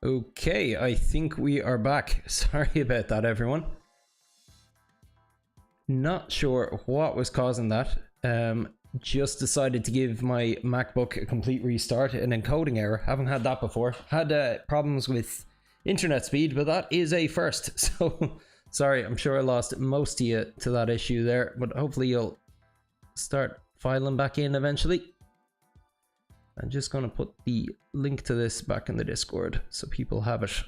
Okay, I think we are back. Sorry about that, everyone. Not sure what was causing that. Just decided to give my MacBook a complete restart, an encoding error. Haven't had that before. Had problems with internet speed, but that is a first. So sorry, I'm sure I lost most of you to that issue there, but hopefully you'll start filing back in eventually. I'm just going to put the link to this back in the Discord so people have it.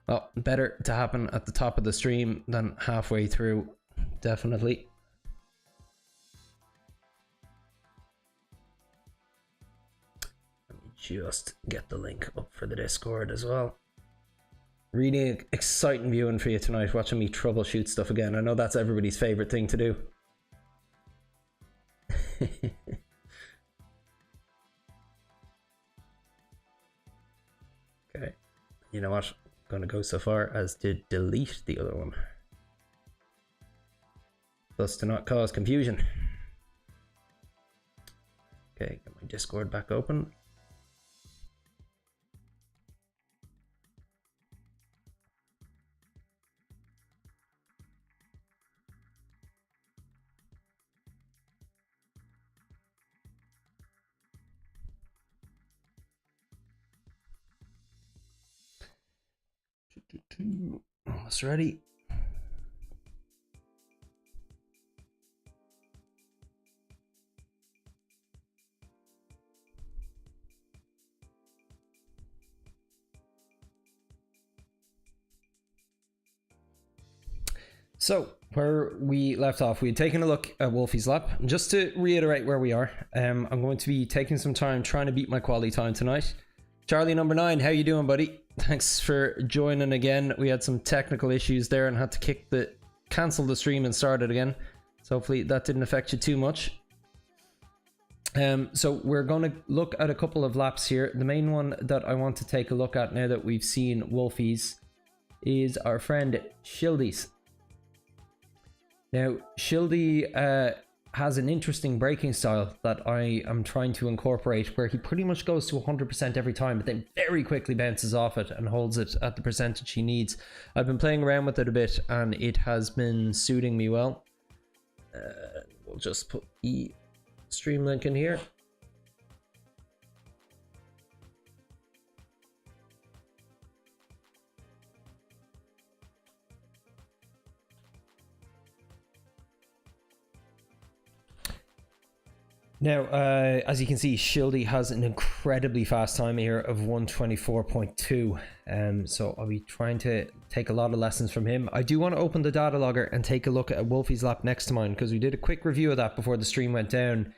Well, better to happen at the top of the stream than halfway through, definitely. Let me just get the link up for the Discord as well. Really exciting viewing for you tonight, watching me troubleshoot stuff again. I know that's everybody's favorite thing to do. Okay, you know what? I'm going to go so far as to delete the other one, thus to not cause confusion. Okay, get my Discord back open. Almost ready. So where we left off, we had taken a look at Wolfie's lap. Just to reiterate where we are, I'm going to be taking some time trying to beat my quali time tonight. Charlie number 9, how you doing, buddy? Thanks for joining again. We had some technical issues there and had to cancel the stream and start it again. So hopefully that didn't affect you too much. So we're going to look at a couple of laps here. The main one that I want to take a look at now that we've seen Wolfie's is our friend Shildy's. Now, Shildy has an interesting braking style that I am trying to incorporate, where he pretty much goes to 100% every time, but then very quickly bounces off it and holds it at the percentage he needs. I've been playing around with it a bit and it has been suiting me well. We'll just put the stream link in here. Now, as you can see, Shildy has an incredibly fast time here of 124.2. So I'll be trying to take a lot of lessons from him. I do want to open the data logger and take a look at Wolfie's lap next to mine, because we did a quick review of that before the stream went down.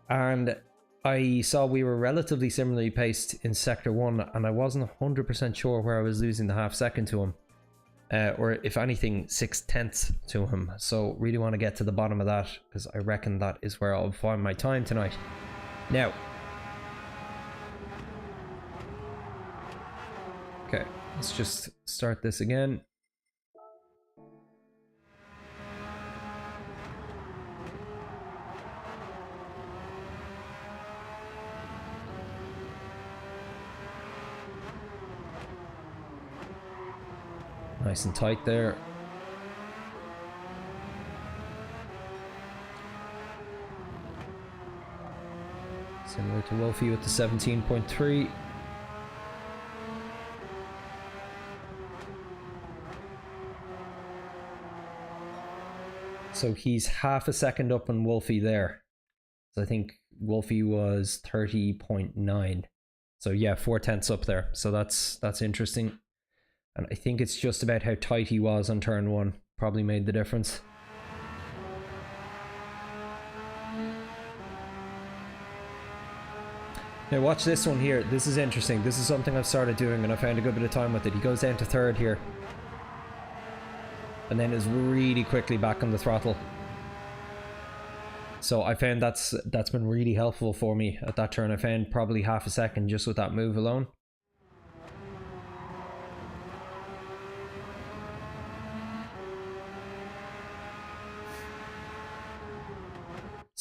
And I saw we were relatively similarly paced in Sector 1, and I wasn't 100% sure where I was losing the half second to him. Or if anything, 0.6 to him. So really want to get to the bottom of that, because I reckon that is where I'll find my time tonight. Now, okay, let's just start this again. Nice and tight there. Similar to Wolfie with the 17.3. So he's half a second up on Wolfie there. So I think Wolfie was 30.9. So yeah, 0.4 up there. So that's interesting. And I think it's just about how tight he was on turn 1 probably made the difference. Now watch this one here. This is interesting. This is something I've started doing and I found a good bit of time with it. He goes down to 3rd here. And then is really quickly back on the throttle. So I found that's been really helpful for me at that turn. I found probably half a second just with that move alone.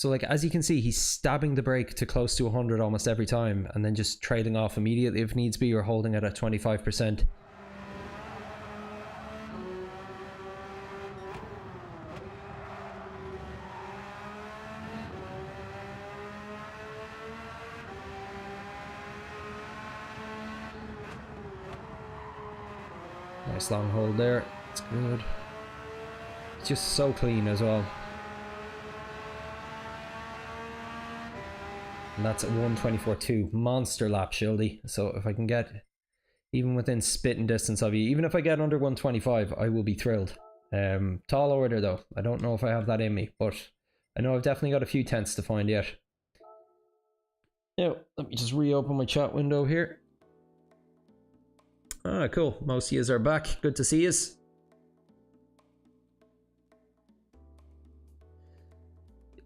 So like, as you can see, he's stabbing the brake to close to 100 almost every time, and then just trailing off immediately if needs be, or holding it at 25%. Nice long hold there. It's good. It's just so clean as well. And that's at 1:24.2. Monster lap, Shildy. So if I can get even within spitting distance of you, even if I get under 1:25, I will be thrilled. Tall order though. I don't know if I have that in me, but I know I've definitely got a few tenths to find yet. Now, let me just reopen my chat window here. Ah, cool. Most of yous are back. Good to see yous.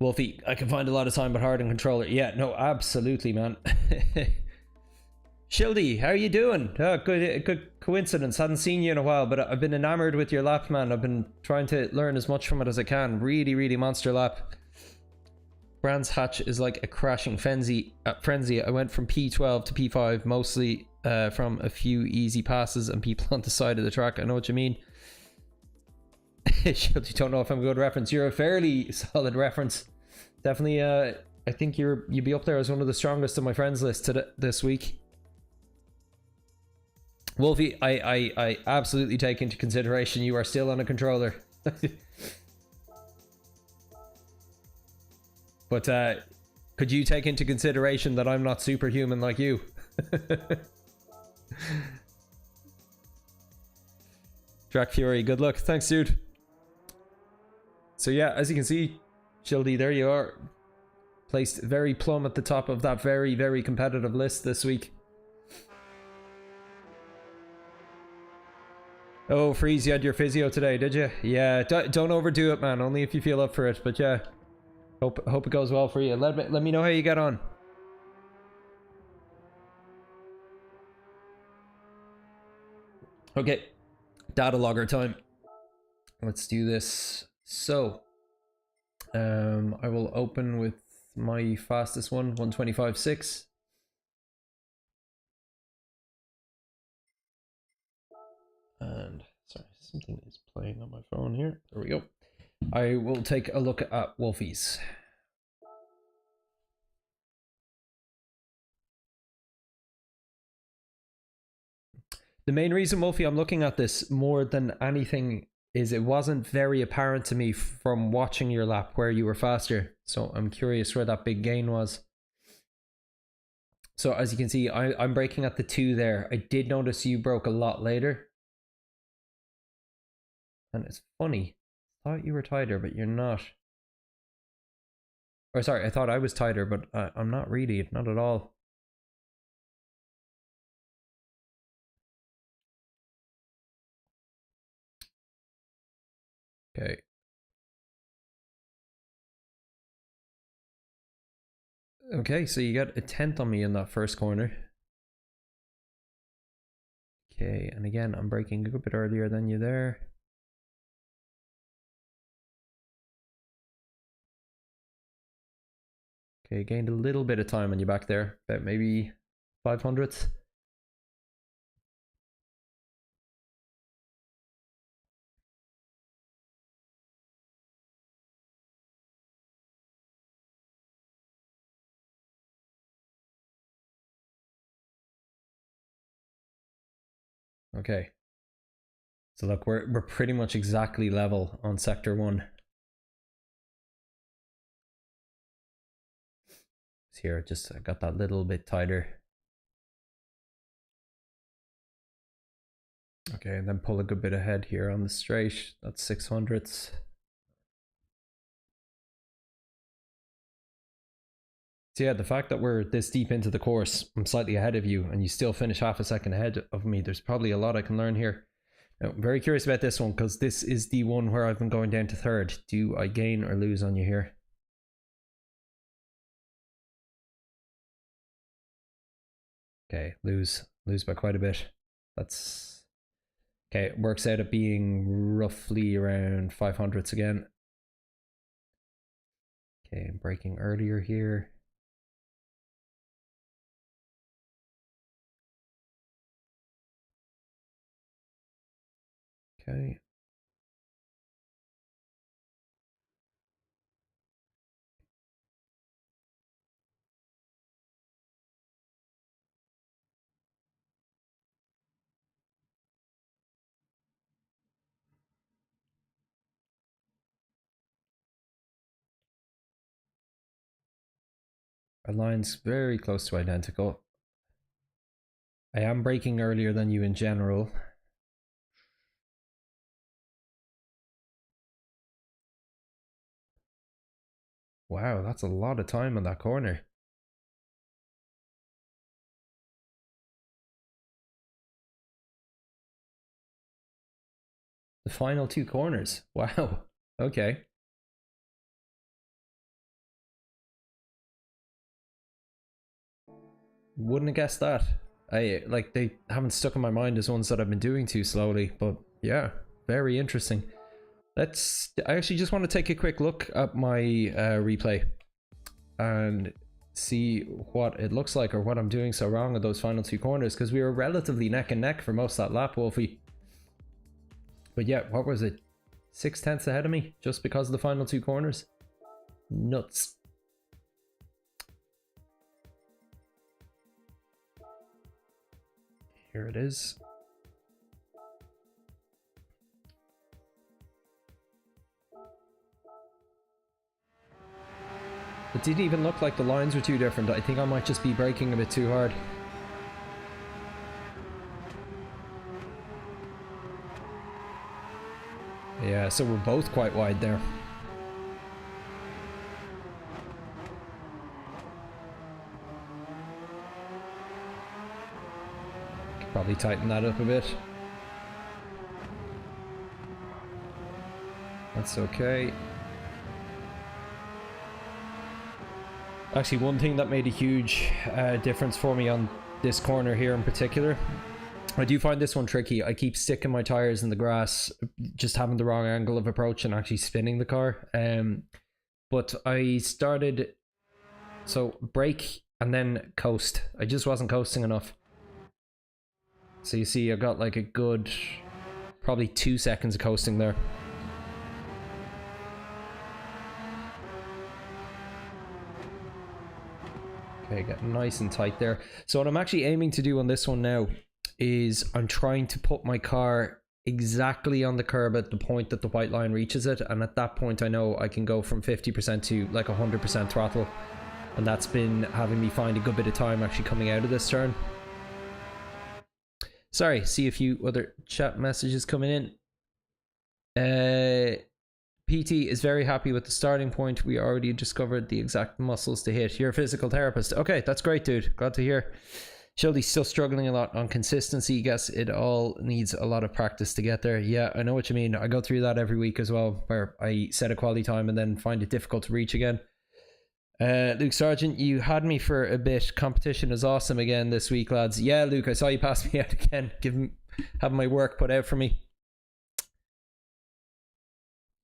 Wolfie, I can find a lot of time but hard on controller. Yeah, no, absolutely, man. Shildy, how are you doing? Oh, good coincidence. Hadn't seen you in a while, but I've been enamored with your lap, man. I've been trying to learn as much from it as I can. Really, really monster lap. Brands hatch is like a crashing frenzy. I went from P12 to P5, mostly from a few easy passes and people on the side of the track. I know what you mean. You don't know if I'm a good reference. You're a fairly solid reference. Definitely, I think you'd be up there as one of the strongest on my friends list this week. Wolfie, I absolutely take into consideration you are still on a controller. But could you take into consideration that I'm not superhuman like you? Track Fury, good luck. Thanks, dude. So yeah, as you can see, Shildy, there you are. Placed very plumb at the top of that very, very competitive list this week. Oh, Freeze, you had your physio today, did you? Yeah, don't overdo it, man. Only if you feel up for it. But yeah, hope it goes well for you. Let me know how you get on. Okay, data logger time. Let's do this. So, I will open with my fastest one, 1:25.6. And sorry, something is playing on my phone here. There we go. I will take a look at Wolfie's. The main reason, Wolfie, I'm looking at this more than anything is it wasn't very apparent to me from watching your lap where you were faster. So I'm curious where that big gain was. So as you can see, I'm braking at the 2 there. I did notice you broke a lot later. And it's funny. I thought you were tighter, but you're not. Or sorry, I thought I was tighter, but I'm not really. Not at all. Okay. Okay, so you got a 10th on me in that first corner. Okay, and again, I'm braking a good bit earlier than you there. Okay, gained a little bit of time on you back there, about maybe 500th. Okay. So look, we're pretty much exactly level on sector 1. So here, just I got that little bit tighter. Okay, and then pull a good bit ahead here on the straight. That's 600ths. So yeah, the fact that we're this deep into the course, I'm slightly ahead of you, and you still finish half a second ahead of me, there's probably a lot I can learn here. Now, I'm very curious about this one, because this is the one where I've been going down to 3rd. Do I gain or lose on you here? Okay, lose by quite a bit. That's okay. It works out at being roughly around 500ths again. Okay, I'm braking earlier here. Okay. Our line's very close to identical. I am braking earlier than you in general. Wow, that's a lot of time on that corner. The final 2 corners. Wow. Okay. Wouldn't have guessed that. They haven't stuck in my mind as ones that I've been doing too slowly, but yeah, very interesting. I actually just want to take a quick look at my replay and see what it looks like or what I'm doing so wrong at those final 2 corners, because we were relatively neck and neck for most of that lap, Wolfie. But yeah, what was it? 6/10 ahead of me just because of the final 2 corners. Nuts. Here it is. It didn't even look like the lines were too different. I think I might just be braking a bit too hard. Yeah, so we're both quite wide there. Could probably tighten that up a bit. That's okay. Actually, one thing that made a huge difference for me on this corner here in particular, I do find this one tricky. I keep sticking my tires in the grass, just having the wrong angle of approach and actually spinning the car. But I started, so brake and then coast. I just wasn't coasting enough. So you see I got like a good, probably 2 seconds of coasting there. Okay, getting nice and tight there. So what I'm actually aiming to do on this one now is I'm trying to put my car exactly on the curb at the point that the white line reaches it, and at that point I know I can go from 50% to like 100% throttle, and that's been having me find a good bit of time actually coming out of this turn. Sorry, see a few other chat messages coming in. PT is very happy with the starting point. We already discovered the exact muscles to hit. You're a physical therapist. Okay, that's great, dude. Glad to hear. Shelby's still struggling a lot on consistency. Guess it all needs a lot of practice to get there. Yeah, I know what you mean. I go through that every week as well, where I set a quality time and then find it difficult to reach again. Luke Sargent, you had me for a bit. Competition is awesome again this week, lads. Yeah, Luke, I saw you pass me out again. Having my work put out for me.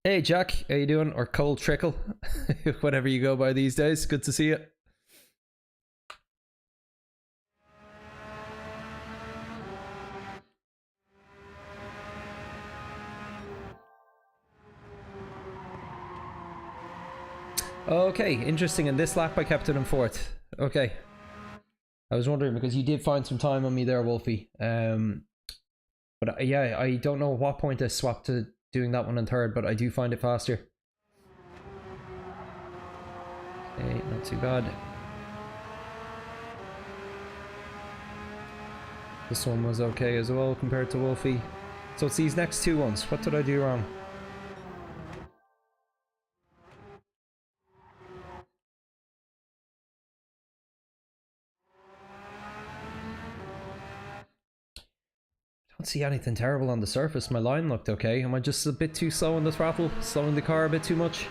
Hey Jack, how you doing? Or Cole Trickle, whatever you go by these days. Good to see you. Okay, interesting. In this lap I kept it in 4th. Okay. I was wondering because you did find some time on me there, Wolfie. But yeah, I don't know at what point I swapped to doing that one in 3rd, but I do find it faster. Okay, not too bad. This one was okay as well compared to Wolfie. So it's these next 2 ones. What did I do wrong? Don't see anything terrible on the surface. My line looked okay. Am I just a bit too slow on the throttle? Slowing the car a bit too much?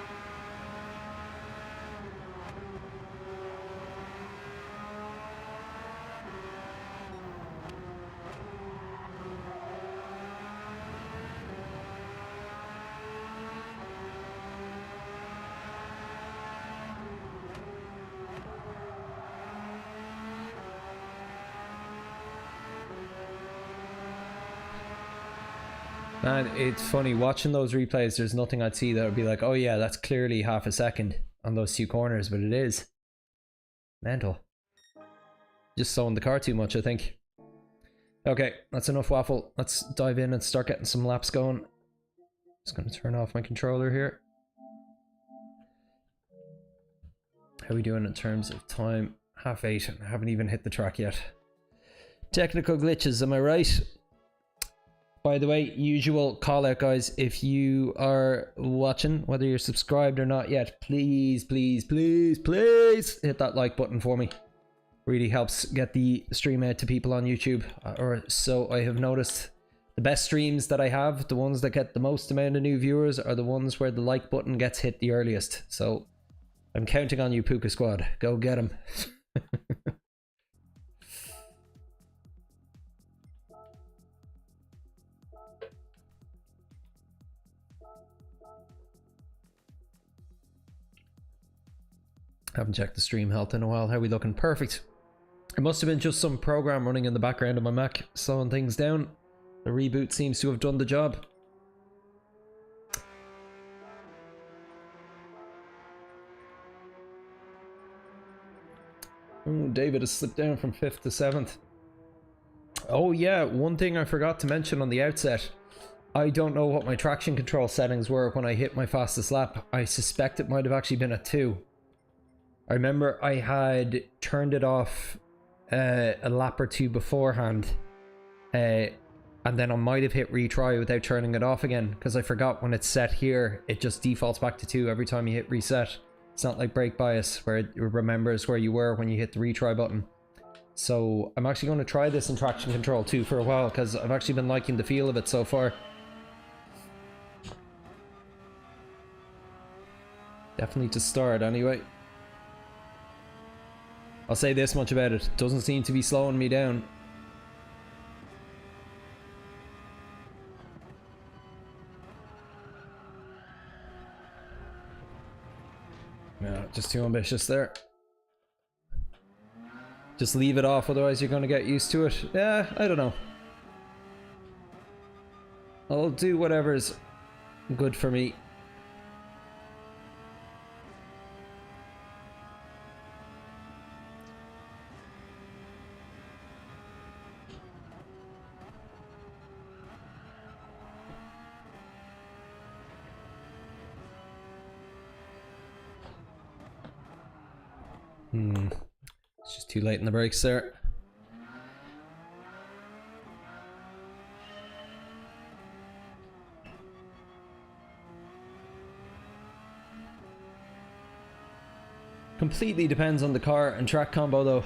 Man, it's funny watching those replays. There's nothing I'd see that would be like, oh yeah, that's clearly half a second on those two corners, but it is mental. Just slowing the car too much, I think. Okay, that's enough waffle. Let's dive in and start getting some laps going. Just gonna turn off my controller here. How are we doing in terms of time? 8:30. I haven't even hit the track yet. Technical glitches, am I right? By the way, usual call out, guys. If you are watching, whether you're subscribed or not yet, please, please, please, please hit that like button for me. Really helps get the stream out to people on YouTube, or so I have noticed. The best streams that I have, the ones that get the most amount of new viewers, are the ones where the like button gets hit the earliest. So I'm counting on you, Puka Squad. Go get them. Haven't checked the stream health in a while. How are we looking? Perfect. It must have been just some program running in the background of my Mac, slowing things down. The reboot seems to have done the job. Oh, David has slipped down from 5th to 7th. Oh yeah, one thing I forgot to mention on the outset. I don't know what my traction control settings were when I hit my fastest lap. I suspect it might have actually been a 2. I remember I had turned it off a lap or 2 beforehand, and then I might have hit retry without turning it off again, because I forgot when it's set here, it just defaults back to 2 every time you hit reset. It's not like brake bias, where it remembers where you were when you hit the retry button. So I'm actually going to try this in traction control too for a while, because I've actually been liking the feel of it so far. Definitely to start anyway. I'll say this much about it, doesn't seem to be slowing me down. No, just too ambitious there. Just leave it off, otherwise you're going to get used to it. Yeah, I don't know. I'll do whatever's good for me. It's just too late in the brakes there. Completely depends on the car and track combo though.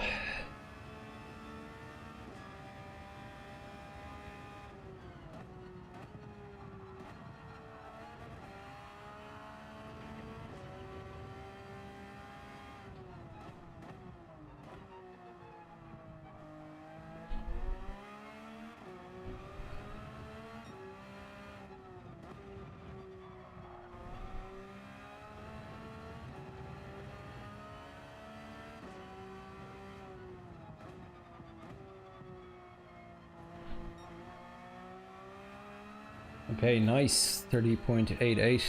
Okay, nice. 30.88.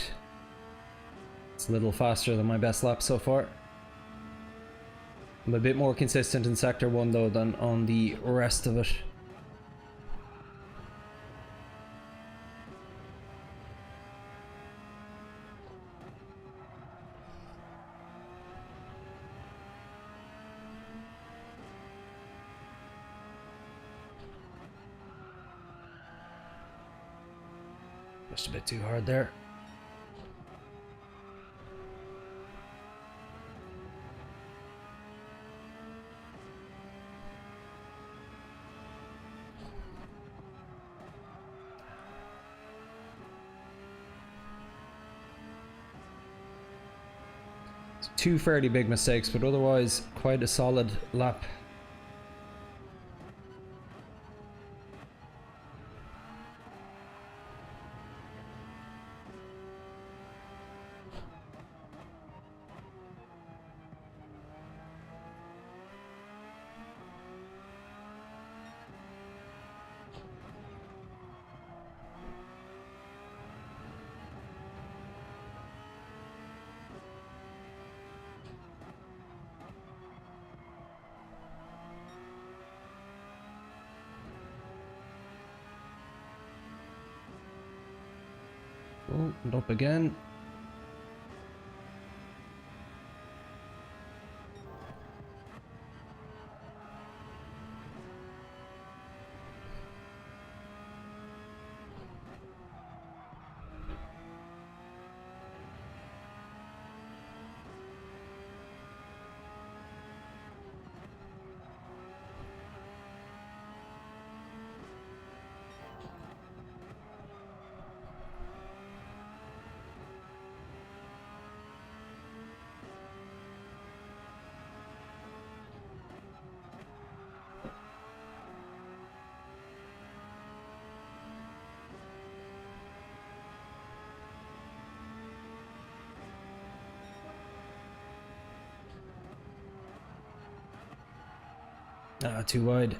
It's a little faster than my best lap so far. I'm a bit more consistent in Sector 1 though than on the rest of it. Just a bit too hard there. Two fairly big mistakes, but otherwise quite a solid lap. Oh, and up again. Ah, too wide.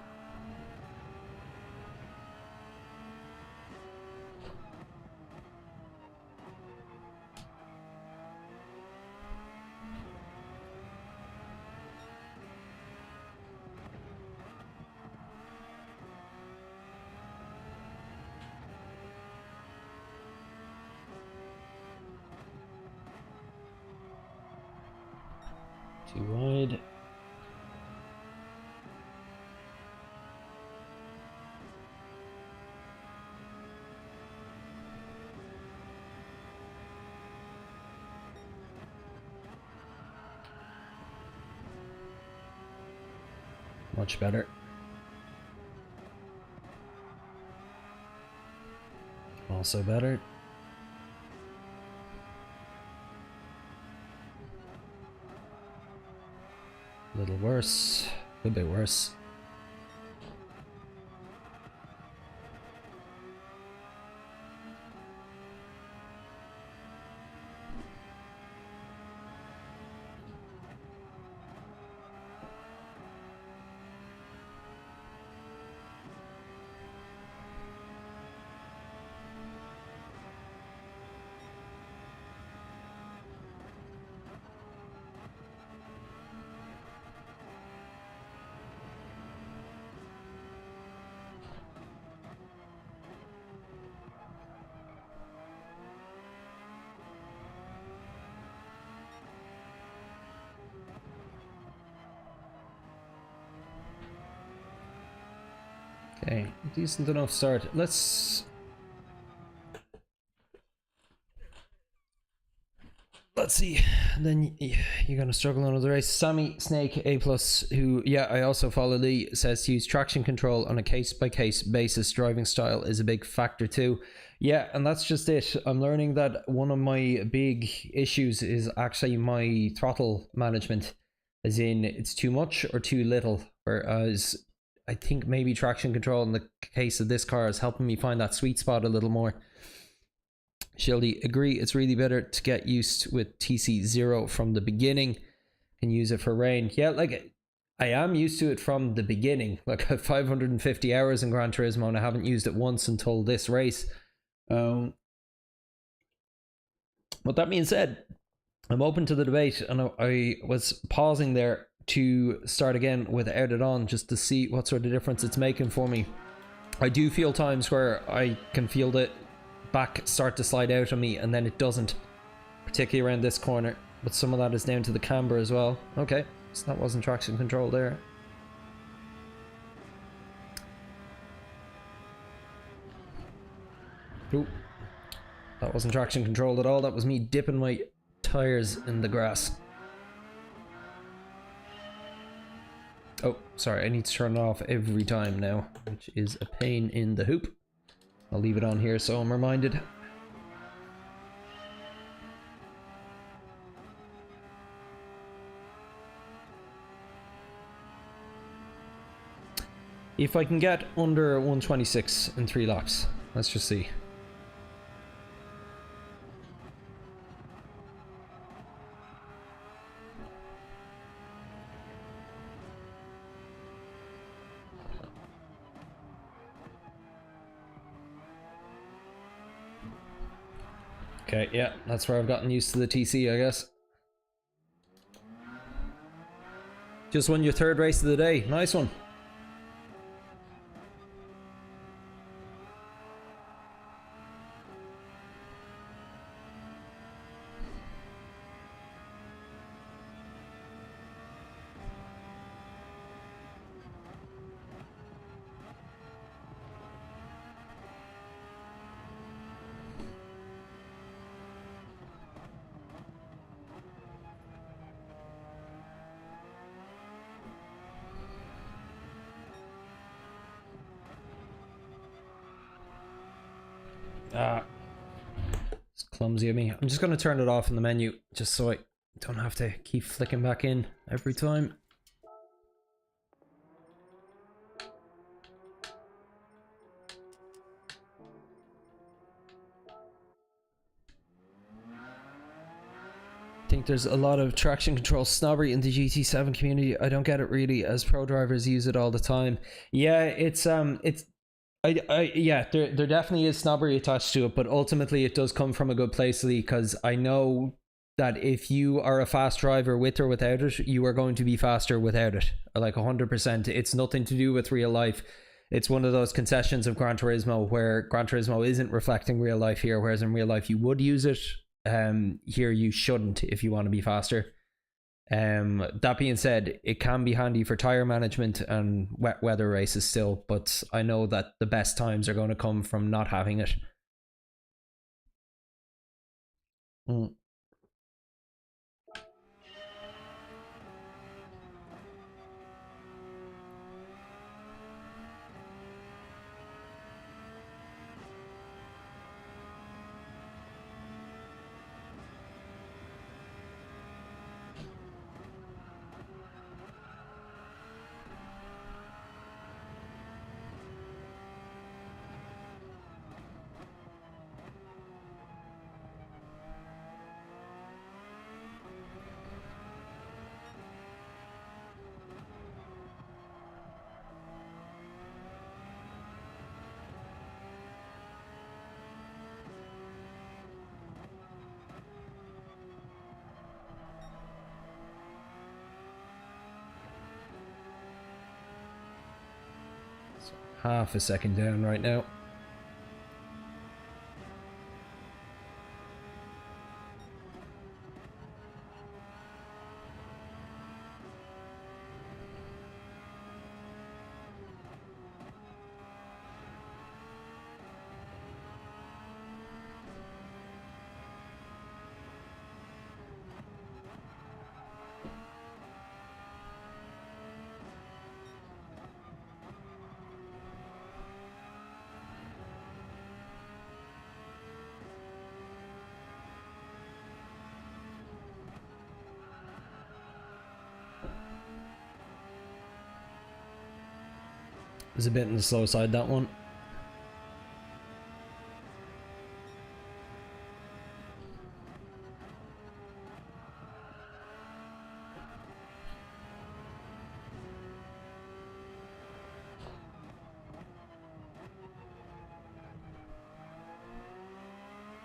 Too wide. Much better. Also better. A little worse. A bit worse. Okay, decent enough start. Let's see. Then you're gonna struggle on the race. Sammy Snake A+, who, yeah, I also follow Lee, says to use traction control on a case-by-case basis. Driving style is a big factor too. Yeah, and that's just it. I'm learning that one of my big issues is actually my throttle management, as in it's too much or too little, whereas I think maybe traction control in the case of this car is helping me find that sweet spot a little more. Shildy, agree, it's really better to get used with TC0 from the beginning and use it for rain. Yeah, like I am used to it from the beginning. Like I have 550 hours in Gran Turismo and I haven't used it once until this race. But that being said, I'm open to the debate, and I was pausing there to start again without it on just to see what sort of difference it's making for me. I do feel times where I can feel the back start to slide out on me and then it doesn't, particularly around this corner, but some of that is down to the camber as well. Okay, so that wasn't traction control there. Ooh, that wasn't traction controlled at all. That was me dipping my tires in the grass. Oh, sorry, I need to turn it off every time now, which is a pain in the hoop. I'll leave it on here so I'm reminded. If I can get under 126 in 3 laps, let's just see. Okay, yeah, that's where I've gotten used to the TC, I guess. Just won your 3rd race of the day. Nice one. It's clumsy of me. I'm just going to turn it off in the menu just so I don't have to keep flicking back in every time. I think there's a lot of traction control snobbery in the GT7 community. I don't get it really, as pro drivers use it all the time. Yeah, yeah, there definitely is snobbery attached to it, but ultimately it does come from a good place, Lee, because I know that if you are a fast driver with or without it, you are going to be faster without it, like 100%. It's nothing to do with real life. It's one of those concessions of Gran Turismo where Gran Turismo isn't reflecting real life here, whereas in real life you would use it. Here you shouldn't if you want to be faster. That being said, it can be handy for tire management and wet weather races still, but I know that the best times are going to come from not having it. Half a second down right now. It was a bit on the slow side, that one.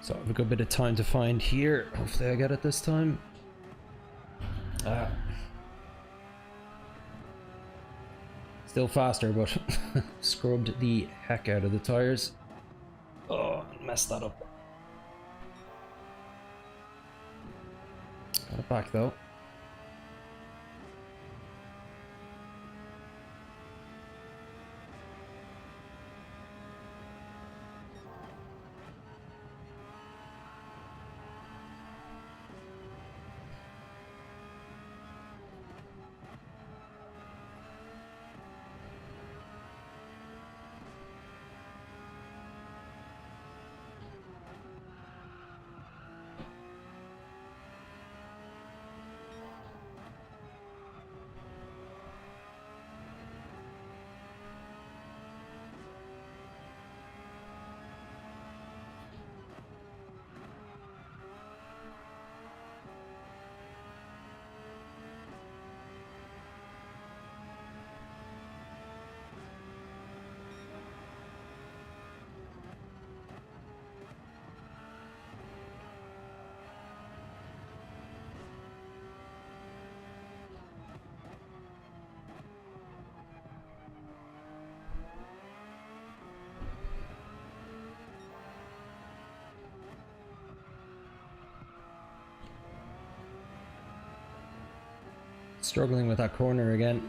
So I have a good bit of time to find here. Hopefully I get it this time. Still faster, but scrubbed the heck out of the tires. Oh, messed that up. Got it back though. Struggling with that corner again.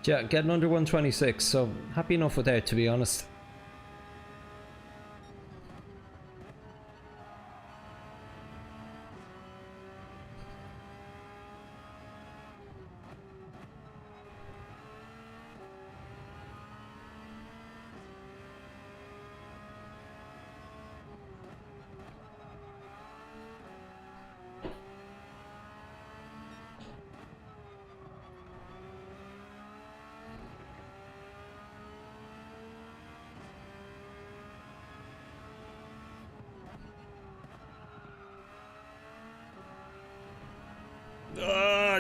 Yeah, getting under 126, so happy enough with that, to be honest.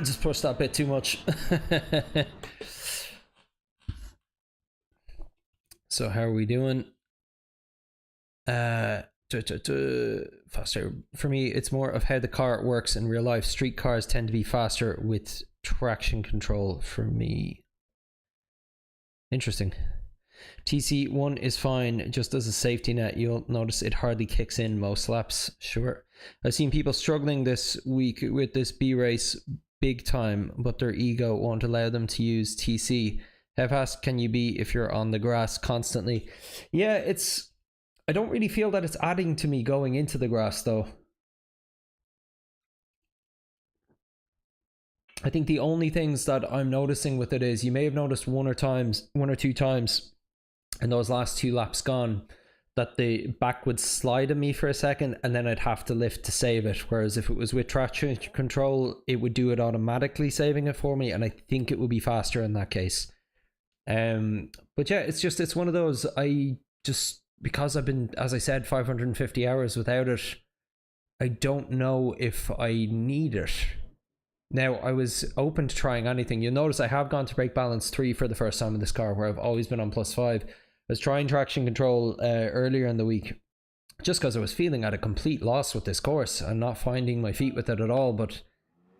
I just pushed that bit too much. So how are we doing? Faster. For me, it's more of how the car works in real life. Street cars tend to be faster with traction control for me. Interesting. TC1 is fine, just as a safety net. You'll notice it hardly kicks in most laps. Sure. I've seen people struggling this week with this B race big time, but their ego won't allow them to use TC. How fast can you be if you're on the grass constantly? Yeah, I don't really feel that it's adding to me going into the grass though. I think the only things that I'm noticing with it is, you may have noticed one or two times in those last 2 laps gone, that the back would slide on me for a second and then I'd have to lift to save it. Whereas if it was with traction control, it would do it automatically, saving it for me. And I think it would be faster in that case. But yeah, it's one of those, because I've been, as I said, 550 hours without it, I don't know if I need it. Now, I was open to trying anything. You'll notice I have gone to brake balance 3 for the first time in this car, where I've always been on +5. I was trying traction control earlier in the week, just because I was feeling at a complete loss with this course and not finding my feet with it at all. But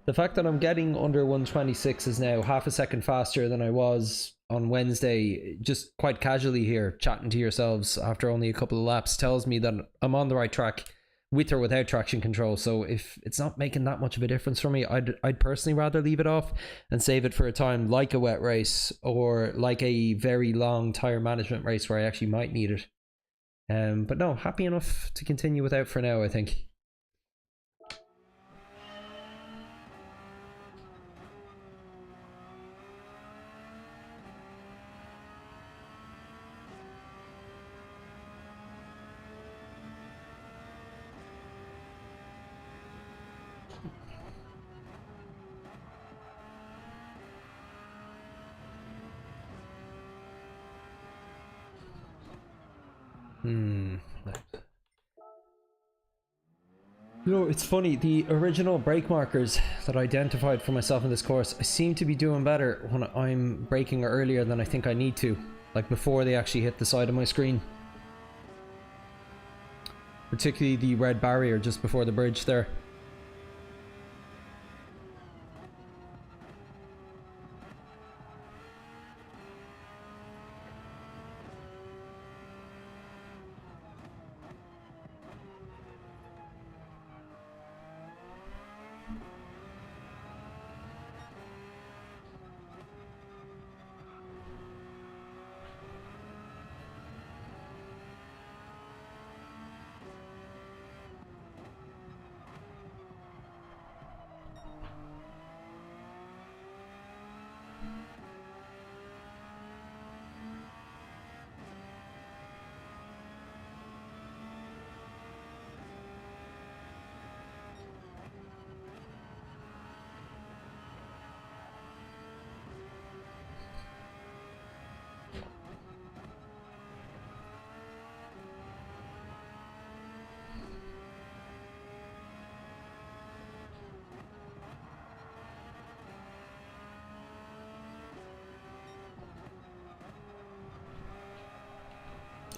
the fact that I'm getting under 126 is now half a second faster than I was on Wednesday, just quite casually here, chatting to yourselves after only a couple of laps, tells me that I'm on the right track, with or without traction control. So if it's not making that much of a difference for me, I'd personally rather leave it off and save it for a time like a wet race, or like a very long tire management race where I actually might need it. But no, happy enough to continue without for now, I think. You know, it's funny, the original brake markers that I identified for myself in this course, I seem to be doing better when I'm braking earlier than I think I need to, like before they actually hit the side of my screen. Particularly the red barrier just before the bridge there.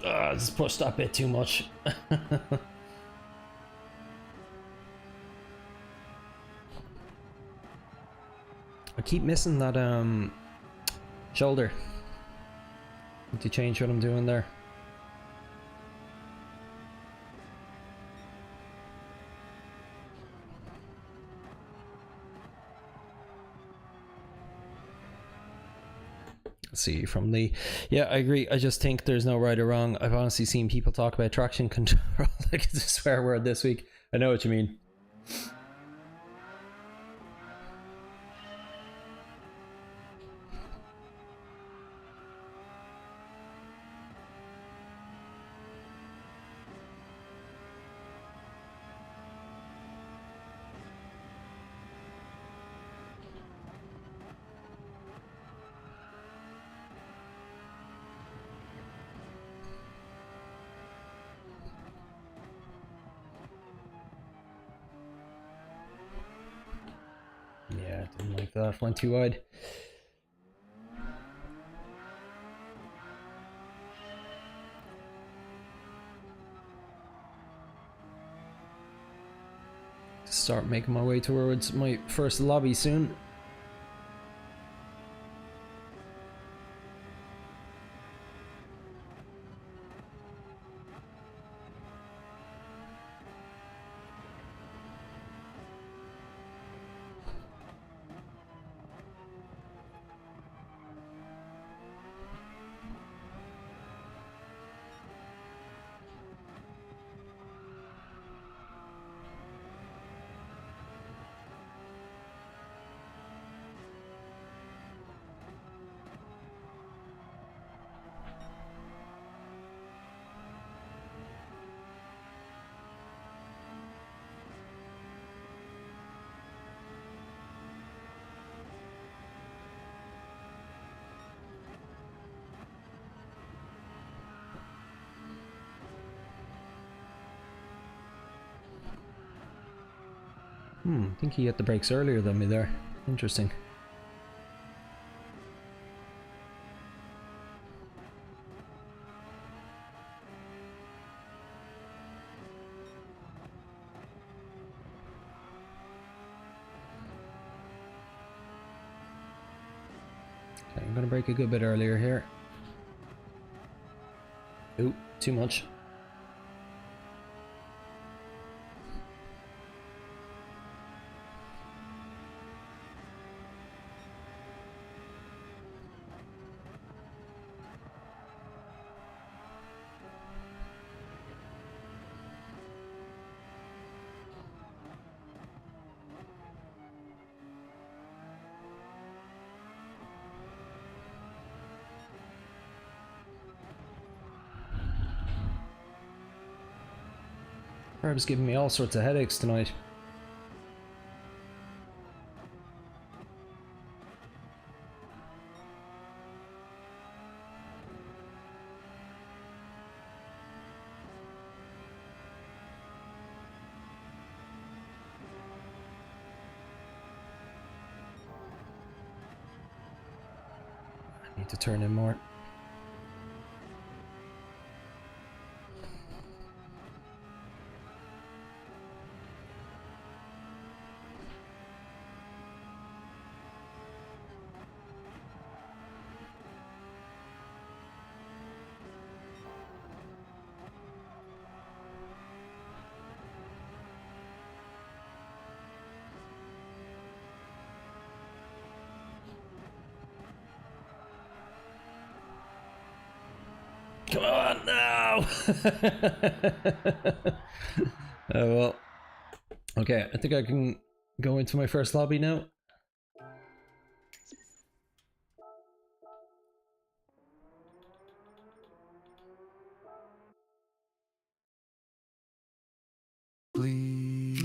I just pushed that bit too much. I keep missing that shoulder. Need to change what I'm doing there. See from the, yeah, I agree. I just think there's no right or wrong. I've honestly seen people talk about traction control like it's a swear word this week. I know what you mean. Didn't like that, went too wide. Start making my way towards my first lobby soon. I think he hit the brakes earlier than me there. Interesting. Okay, I'm gonna brake a good bit earlier here. Ooh, too much. Herb's giving me all sorts of headaches tonight. I need to turn in more. Come on now! Oh well. Okay, I think I can go into my first lobby now. Please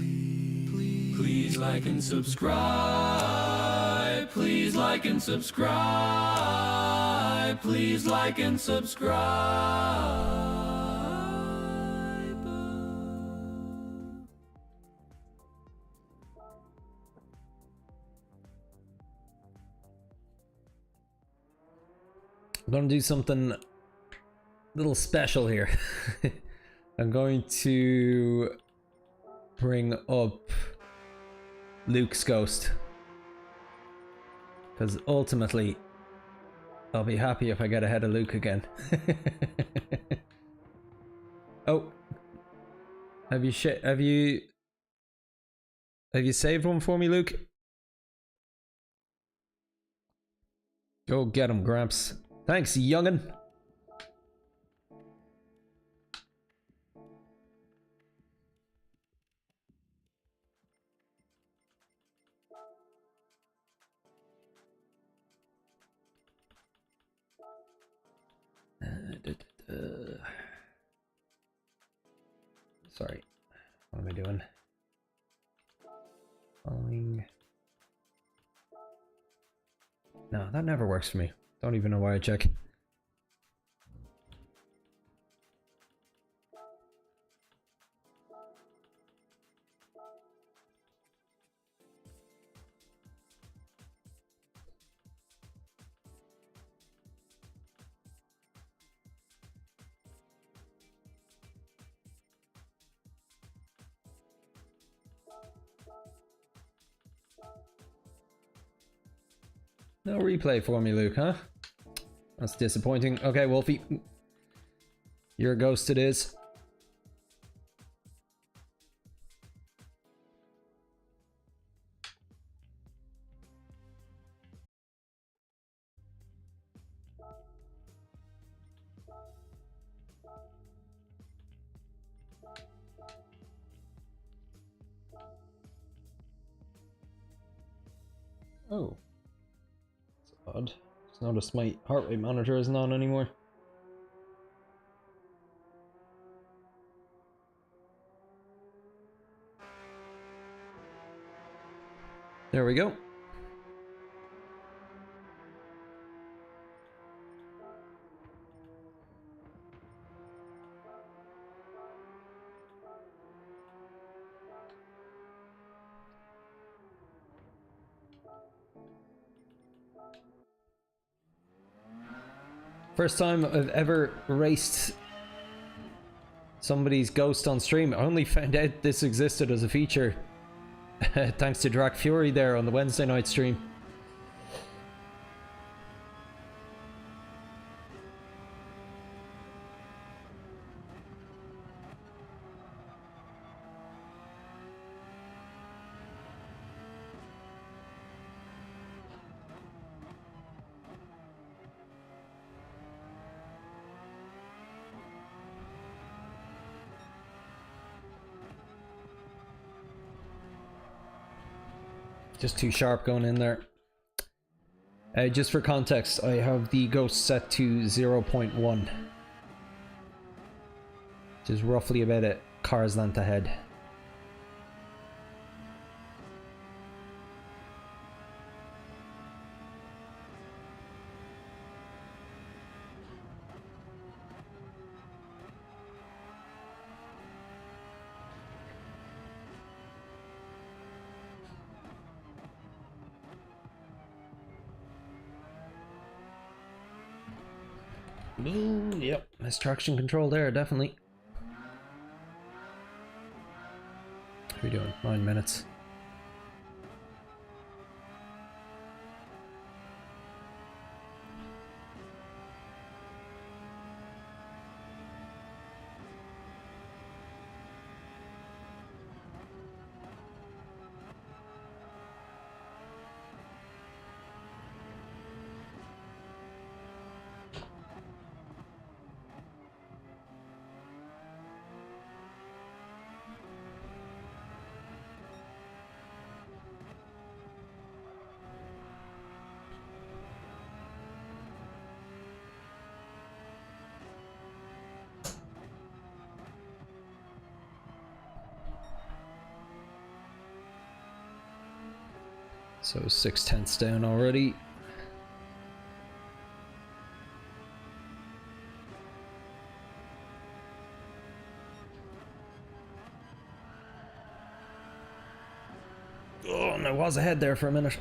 like and subscribe. Please like and subscribe. Please like and subscribe. I'm gonna do something a little special here. I'm going to bring up Luke's ghost, because ultimately I'll be happy if I get ahead of Luke again. Oh, have you saved one for me, Luke? Go get him, Gramps. Thanks, youngin'. Sorry, what am I doing? Following. No, that never works for me. Don't even know why I check. No replay for me, Luke, huh? That's disappointing. Okay, Wolfie. Your ghost it is. Oh. That's odd. Just noticed my heart rate monitor isn't on anymore. There we go. First time I've ever raced somebody's ghost on stream. I only found out this existed as a feature thanks to Drac Fury there on the Wednesday night stream. Just too sharp going in there. Just for context, I have the ghost set to 0.1. Which is roughly about a car's length ahead. Yep, nice traction control there, definitely. How are we doing? 9 minutes. So 6/10 down already. Oh, and I was ahead there for a minute.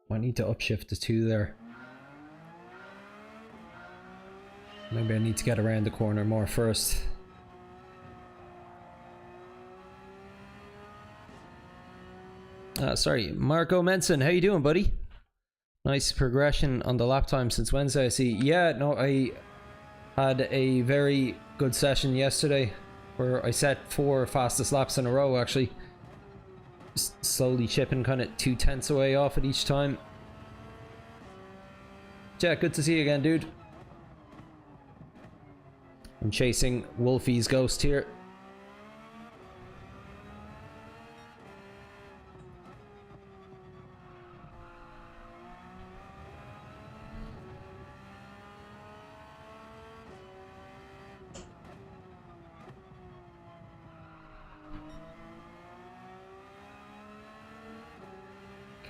Might need to upshift the 2 there. Maybe I need to get around the corner more first. Sorry, Marco Menson, how you doing, buddy? Nice progression on the lap time since Wednesday, I see. Yeah, no, I had a very good session yesterday where I set 4 fastest laps in a row, actually. Just slowly chipping kind of 2/10 away off it each time. Jack, good to see you again, dude. I'm chasing Wolfie's ghost here.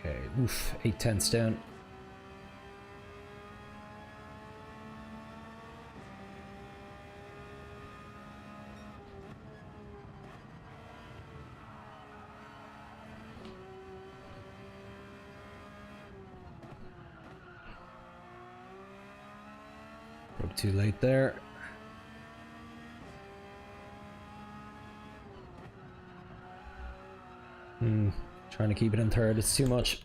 Okay, oof, 8/10 down. Broke too late there. Trying to keep it in third, it's too much.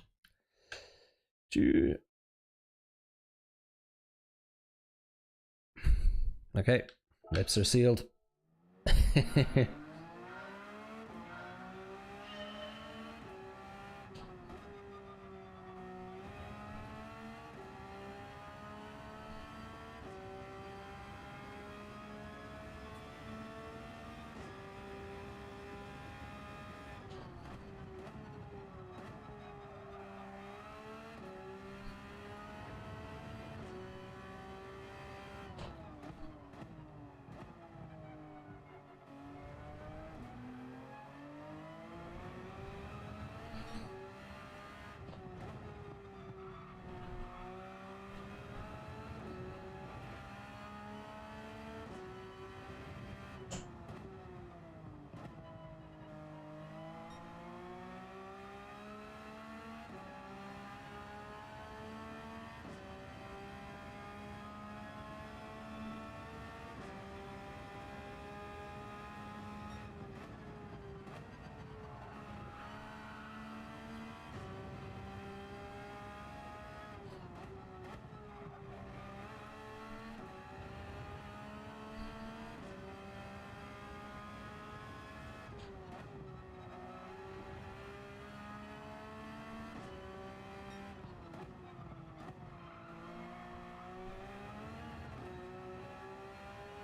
Okay, lips are sealed.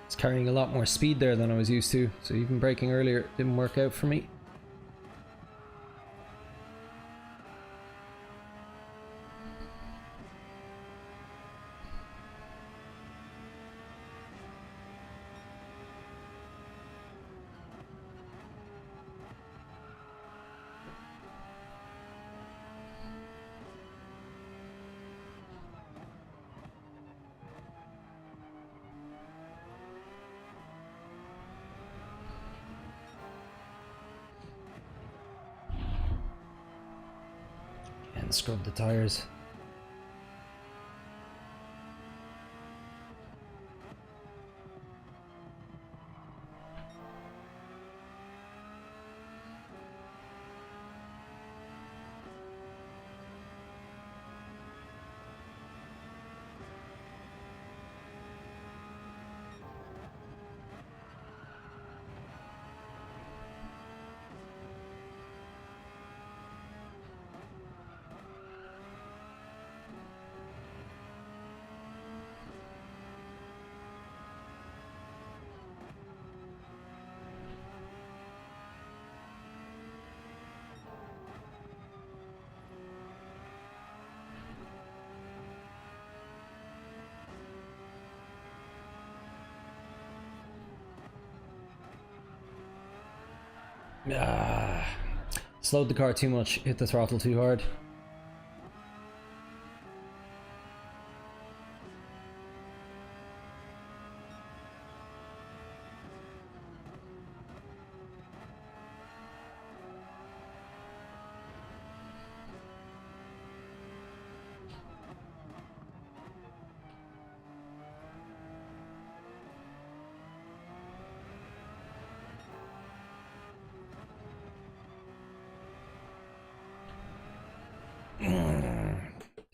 It's carrying a lot more speed there than I was used to, so even braking earlier didn't work out for me. And scrub the tires. Slowed the car too much, hit the throttle too hard.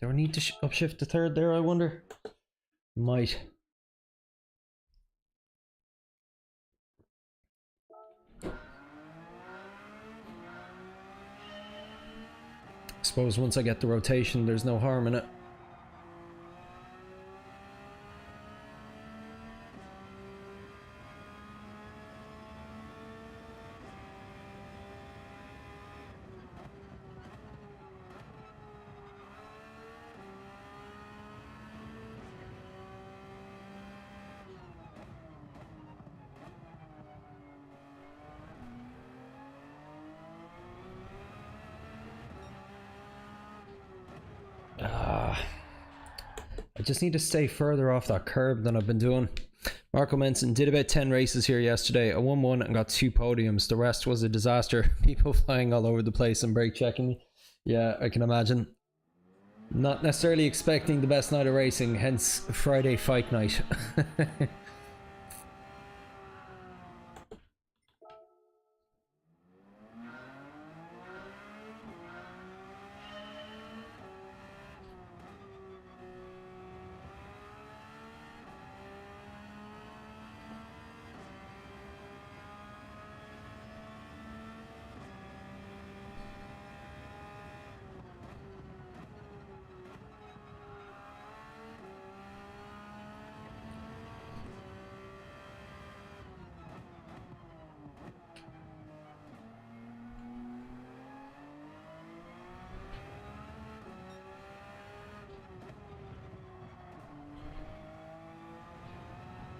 Do I need to upshift to third there, I wonder? Might. I suppose once I get the rotation, there's no harm in it. I just need to stay further off that curb than I've been doing. Marco Menson did about 10 races here yesterday. I won one and got 2 podiums. The rest was a disaster. People flying all over the place and brake checking me. Yeah, I can imagine. Not necessarily expecting the best night of racing, hence Friday fight night.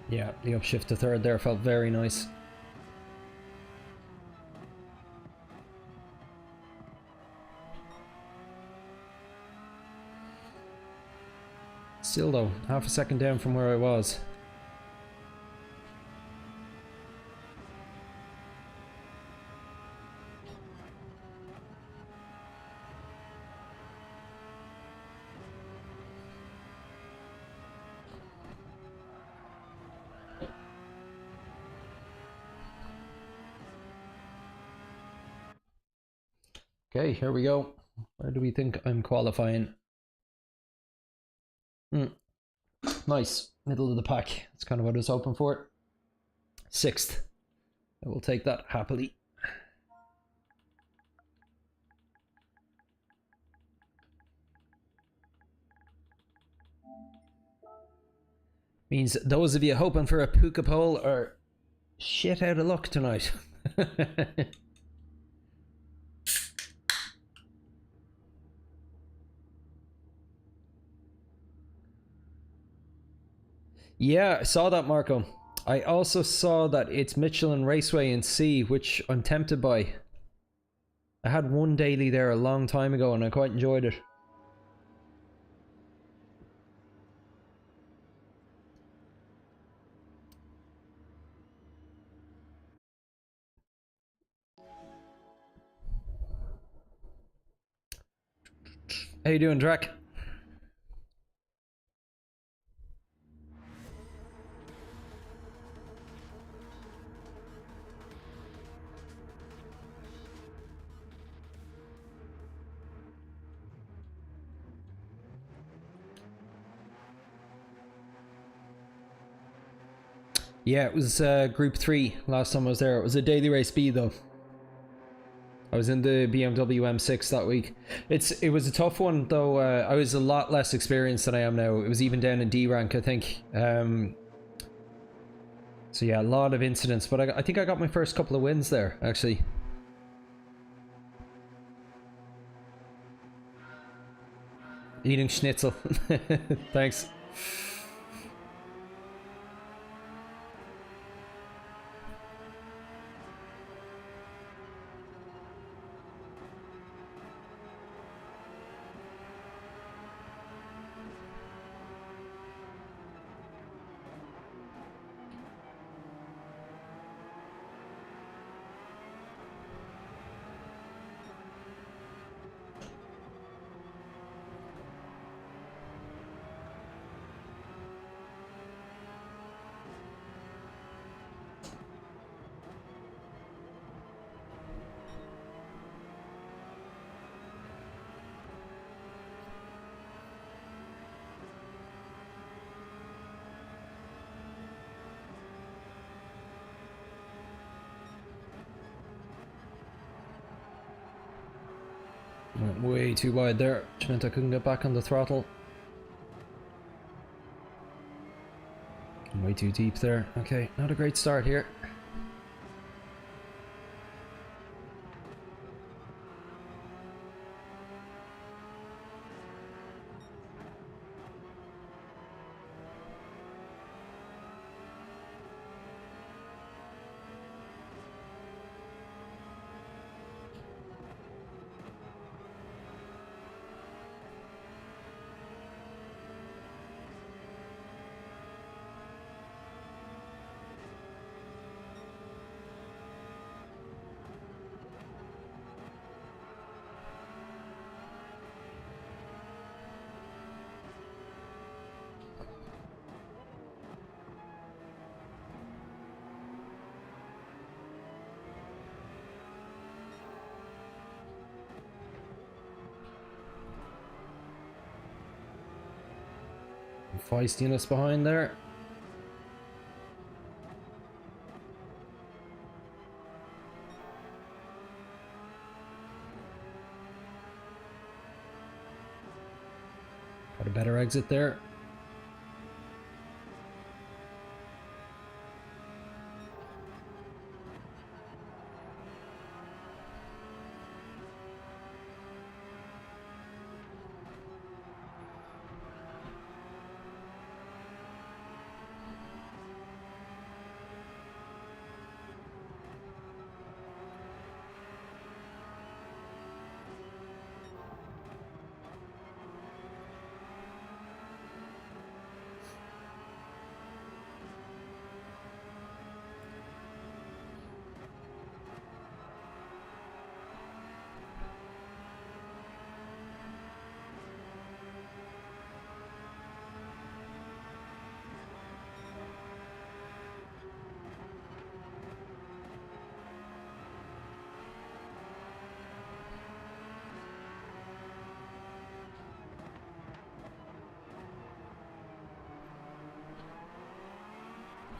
Yeah, the upshift to third there felt very nice. Still though, half a second down from where I was. Okay, here we go. Where do we think I'm qualifying? Nice. Middle of the pack. That's kind of what I was hoping for. 6th. I will take that happily. Means those of you hoping for a puka pole are shit out of luck tonight. Yeah, I saw that, Marco. I also saw that it's Michelin Raceway in C, which I'm tempted by. I had one daily there a long time ago and I quite enjoyed it. How you doing, Drac? Yeah, it was Group 3 last time I was there. It was a daily race B though. I was in the BMW M6 that week. It was a tough one though. I was a lot less experienced than I am now. It was even down in D rank, I think. So yeah, a lot of incidents, but I think I got my first couple of wins there, actually. Eating schnitzel. Thanks. Went way too wide there, which meant I couldn't get back on the throttle. Way too deep there. Okay, not a great start here. Feistiness behind there. Got a better exit there.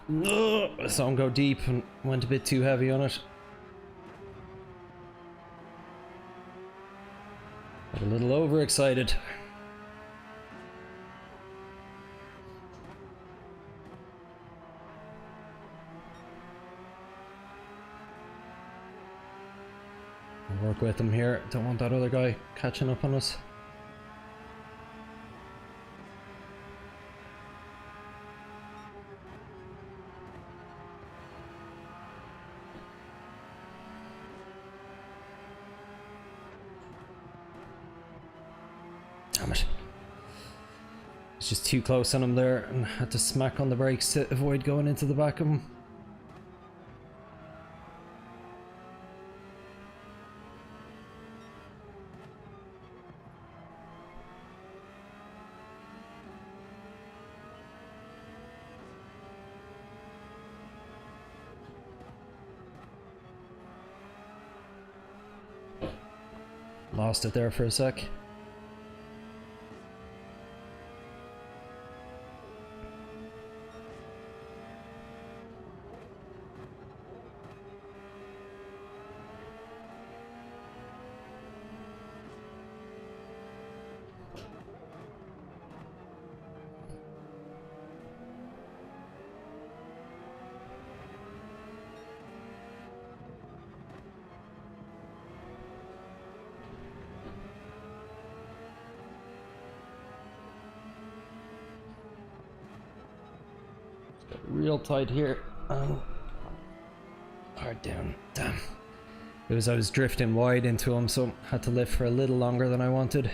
No, I saw him go deep and went a bit too heavy on it. Got a little overexcited. I'll work with him here. Don't want that other guy catching up on us. Damn it. It's just too close on him there and had to smack on the brakes to avoid going into the back of him. Lost it there for a sec. Real tight here. Hard down. Damn. It was I was drifting wide into him, so had to lift for a little longer than I wanted.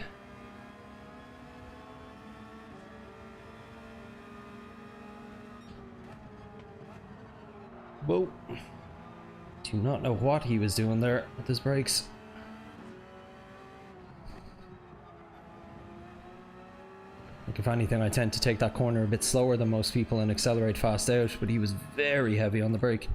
Whoa. Do not know what he was doing there with his brakes. If anything, I tend to take that corner a bit slower than most people and accelerate fast out, but he was very heavy on the brake.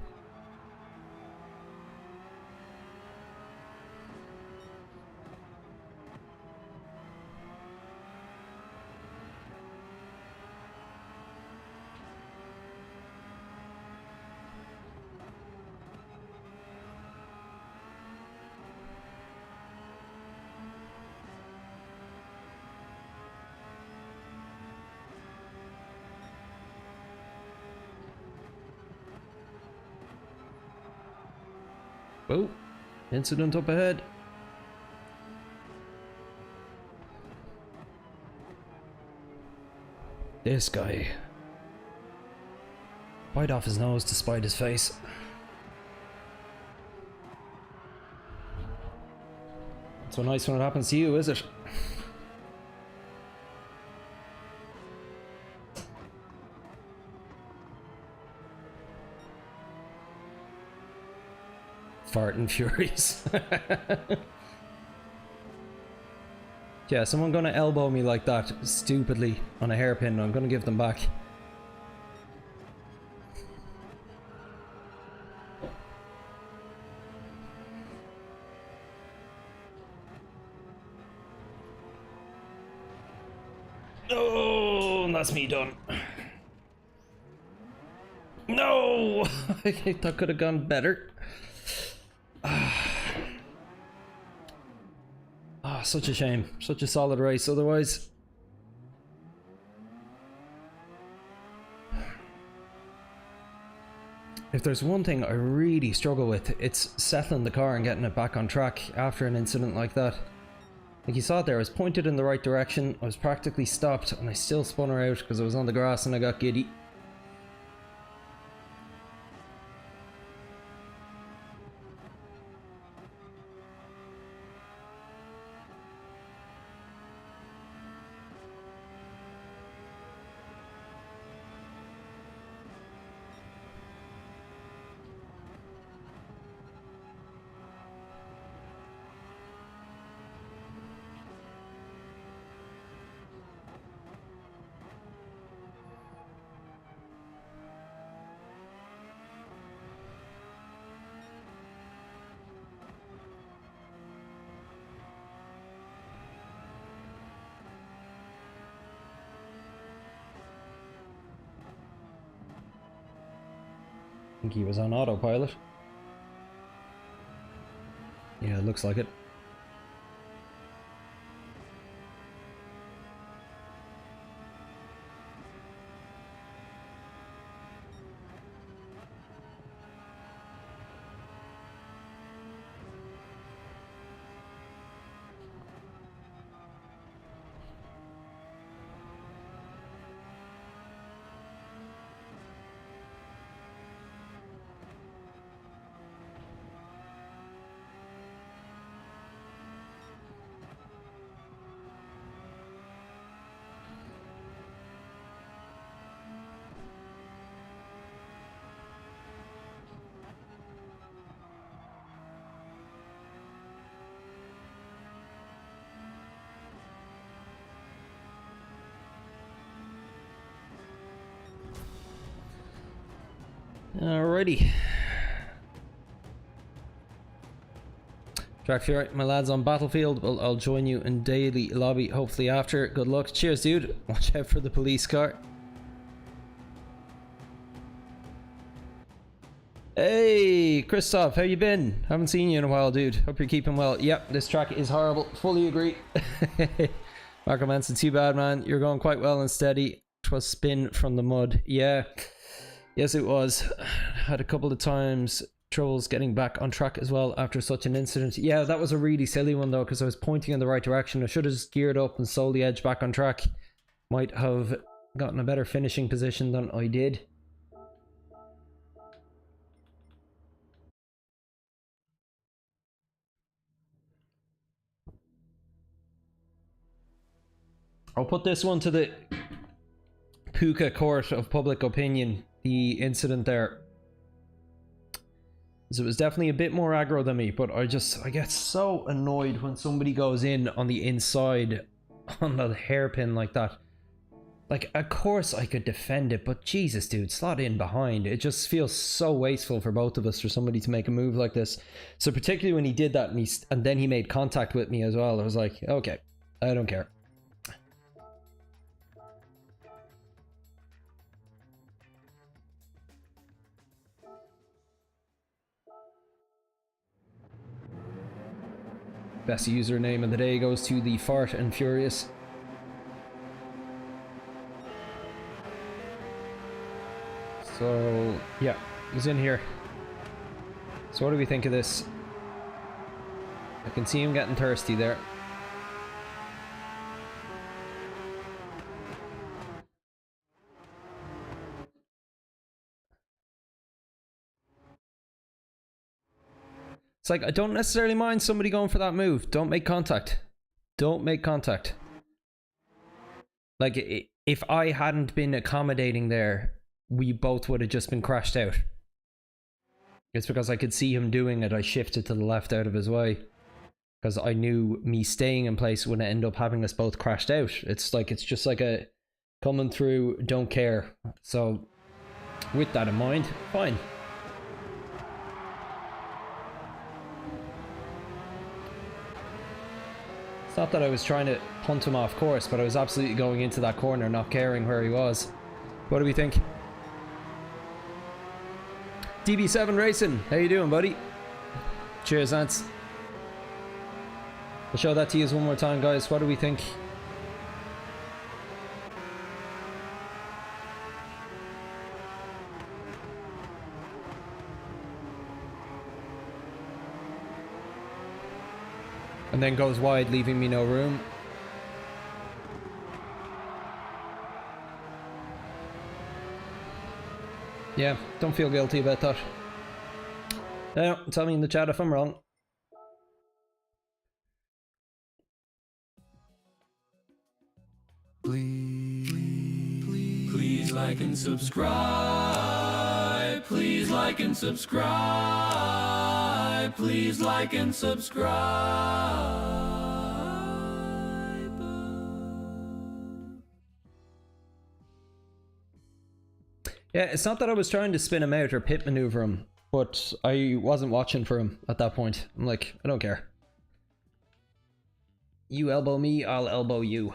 Oh, incident up ahead. This guy. Bite off his nose to spite his face. It's so nice when it happens to you, is it? Farting furies. Yeah, someone gonna elbow me like that stupidly on a hairpin, I'm gonna give them back. Oh, Oh, and that's me done. No! That could have gone better. Ah, such a shame. Such a solid race otherwise. If there's one thing I really struggle with, it's settling the car and getting it back on track after an incident like that. Like you saw it there, I was pointed in the right direction, I was practically stopped, and I still spun her out because I was on the grass and I got giddy. I think he was on autopilot. Yeah, it looks like it. Alrighty. Track Fury, my lads on Battlefield. Well, I'll join you in daily lobby, hopefully after. Good luck. Cheers, dude. Watch out for the police car. Hey, Christoph, how you been? Haven't seen you in a while, dude. Hope you're keeping well. Yep, this track is horrible. Fully agree. Marco Manson, too bad, man. You're going quite well and steady. 'Twas spin from the mud. Yeah. Yes, it was. Had a couple of times troubles getting back on track as well after such an incident. Yeah, that was a really silly one though, because I was pointing in the right direction. I should have just geared up and slowly edged back on track. Might have gotten a better finishing position than I did. I'll put this one to the Puka court of public opinion, the incident there. So it was definitely a bit more aggro than me, but I get so annoyed when somebody goes in on the inside on the hairpin like that. Like, of course I could defend it, but Jesus, dude, slot in behind. It just feels so wasteful for both of us for somebody to make a move like this. So particularly when he did that and then he made contact with me as well, I was like, okay, I don't care. Best username of the day goes to the Fart and Furious. So, yeah, he's in here. So what do we think of this? I can see him getting thirsty there. It's like, I don't necessarily mind somebody going for that move. Don't make contact. Don't make contact. Like, if I hadn't been accommodating there, we both would have just been crashed out. It's because I could see him doing it, I shifted to the left out of his way. Because I knew me staying in place would end up having us both crashed out. It's just like a coming through, don't care. So, with that in mind, fine. It's not that I was trying to punt him off course, but I was absolutely going into that corner, not caring where he was. What do we think? DB7 Racing, how you doing, buddy? Cheers, Lance. I'll show that to you one more time, guys. What do we think? And then goes wide, leaving me no room. Yeah, don't feel guilty about that. No, tell me in the chat if I'm wrong. Please like and subscribe. Please like and subscribe. Please like and subscribe. Yeah, it's not that I was trying to spin him out or pit maneuver him, but I wasn't watching for him at that point. I'm like, I don't care. You elbow me, I'll elbow you.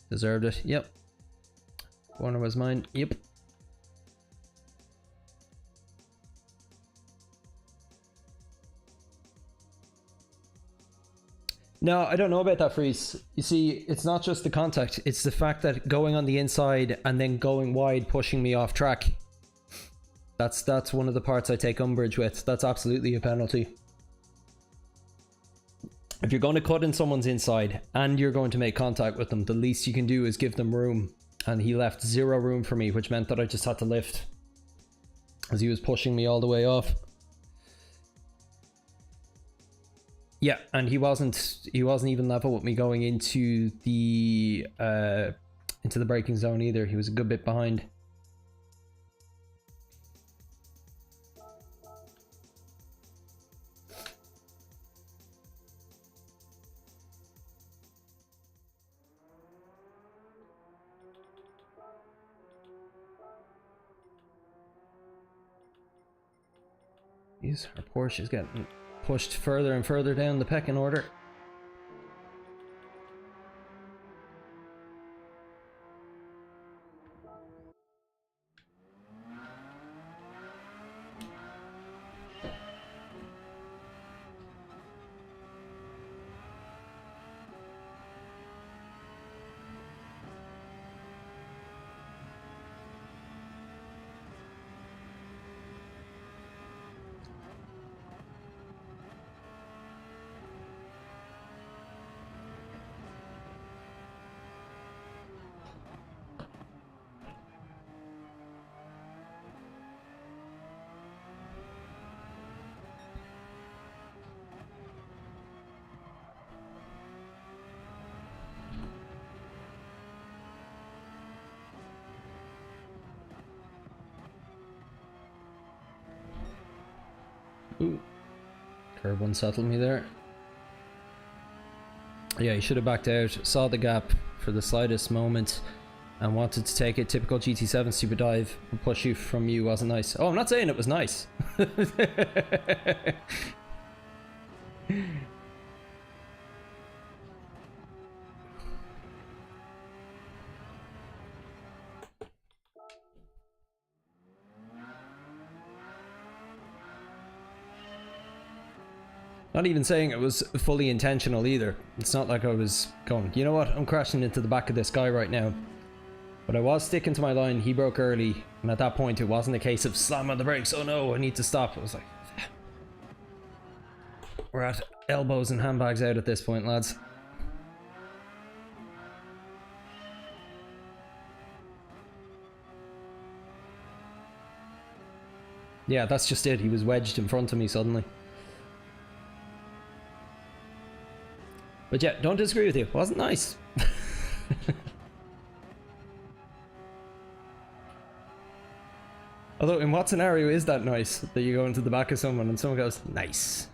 Deserved it. Yep. Corner was mine. Yep. No, I don't know about that, Freeze. You see, it's not just the contact, it's the fact that going on the inside and then going wide, pushing me off track. That's one of the parts I take umbrage with. That's absolutely a penalty. If you're going to cut in someone's inside and you're going to make contact with them, the least you can do is give them room. And he left zero room for me, which meant that I just had to lift as he was pushing me all the way off. Yeah, and he wasn't even level with me going into the braking zone either. He was a good bit behind. Our Porsche is getting pushed further and further down the pecking order. Ooh. Curb unsettled me there. Yeah, he should have backed out. Saw the gap for the slightest moment and wanted to take it. Typical GT7 stupid dive. Push you from you wasn't nice. Oh, I'm not saying it was nice. Not even saying it was fully intentional either. It's not like I was going, you know what, I'm crashing into the back of this guy right now. But I was sticking to my line, he broke early, and at that point it wasn't a case of slam on the brakes, oh no, I need to stop. It was like, we're at elbows and handbags out at this point, lads. Yeah, that's just it, he was wedged in front of me suddenly. But yeah, don't disagree with you. It wasn't nice. Although, in what scenario is that nice? That you go into the back of someone and someone goes, nice.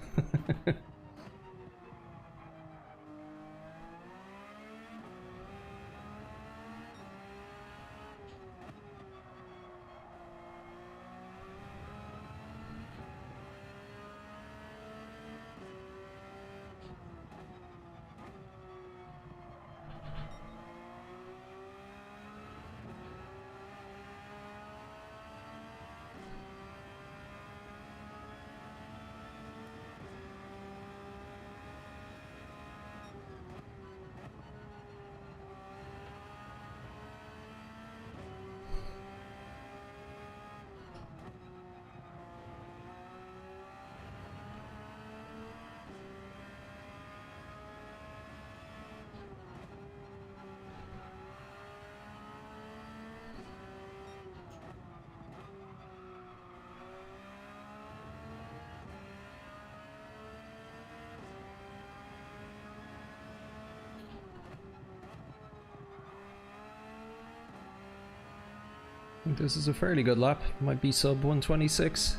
think this is a fairly good lap. Might be sub 126.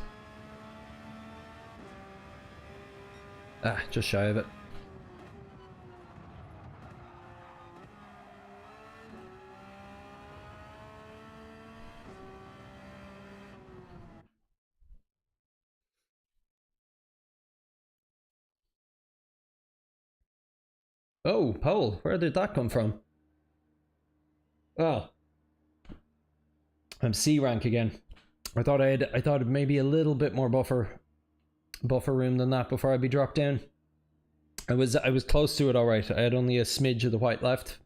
Ah, just shy of it. Oh, pole. Where did that come from? Oh. I'm C rank again. I thought maybe a little bit more buffer room than that before I'd be dropped down. I was close to it alright. I had only a smidge of the white left.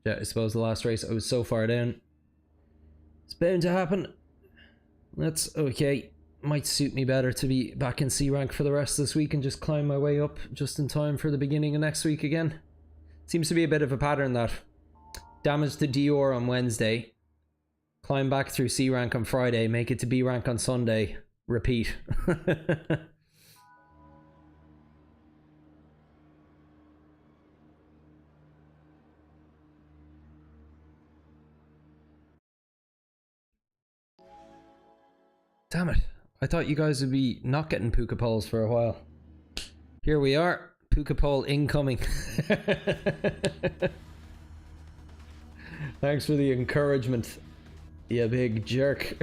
Yeah, I suppose the last race I was so far down. It's bound to happen. That's okay. Might suit me better to be back in C rank for the rest of this week and just climb my way up just in time for the beginning of next week again. Seems to be a bit of a pattern that damage to Dior on Wednesday, climb back through C rank on Friday, make it to B rank on Sunday, repeat. Damn it. I thought you guys would be not getting puka poles for a while. Here we are. Puka pole incoming. Thanks for the encouragement, you big jerk.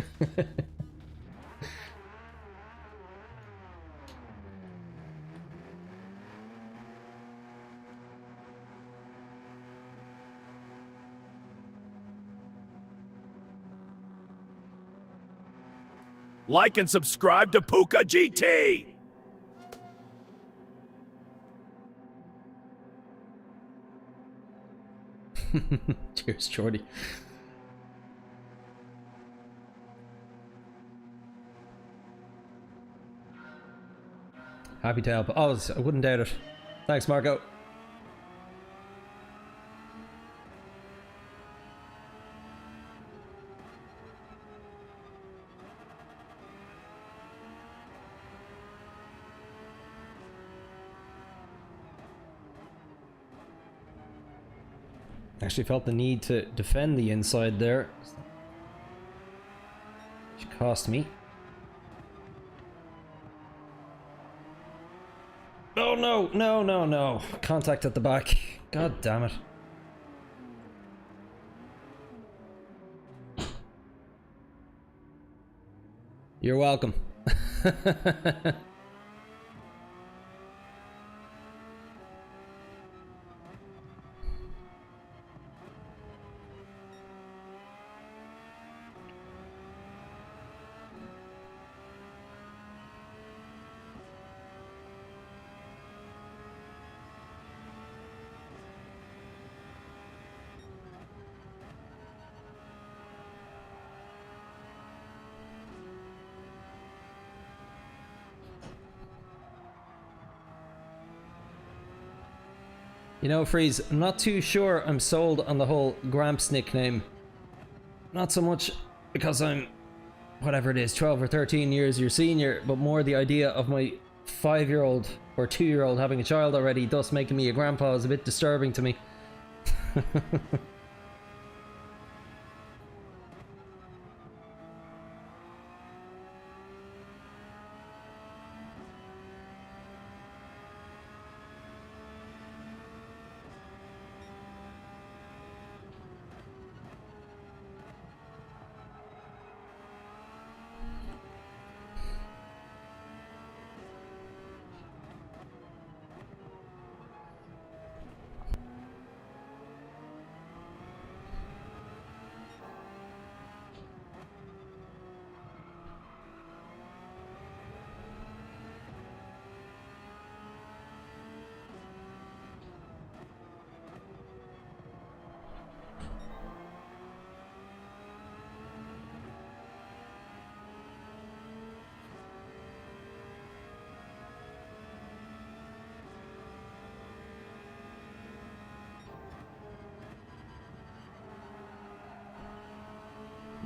Like and subscribe to Puka GT! Cheers, Jordy. Happy to help. Oh, I wouldn't doubt it. Thanks, Marco. Actually felt the need to defend the inside there, which cost me. Oh no, no, no, no. Contact at the back. God damn it. You're welcome. You know, Freeze, I'm not too sure I'm sold on the whole Gramps nickname. Not so much because I'm, whatever it is, 12 or 13 years your senior, but more the idea of my 5-year-old or 2-year-old having a child already, thus making me a grandpa, is a bit disturbing to me.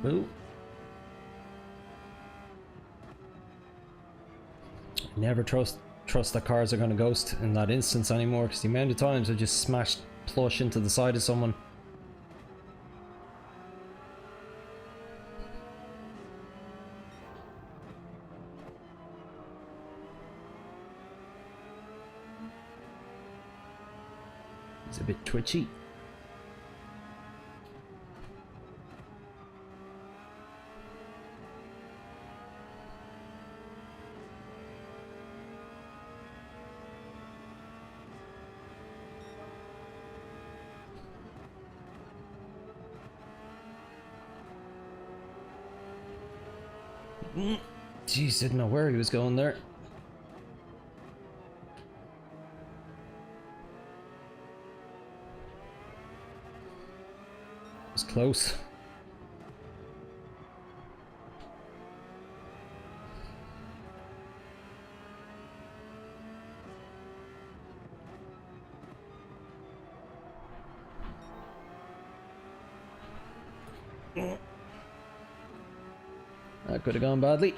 Boo. Never trust that cars are going to ghost in that instance anymore, because the amount of times I just smashed plush into the side of someone. He's a bit twitchy. Jeez, didn't know where he was going there. It was close. That could have gone badly.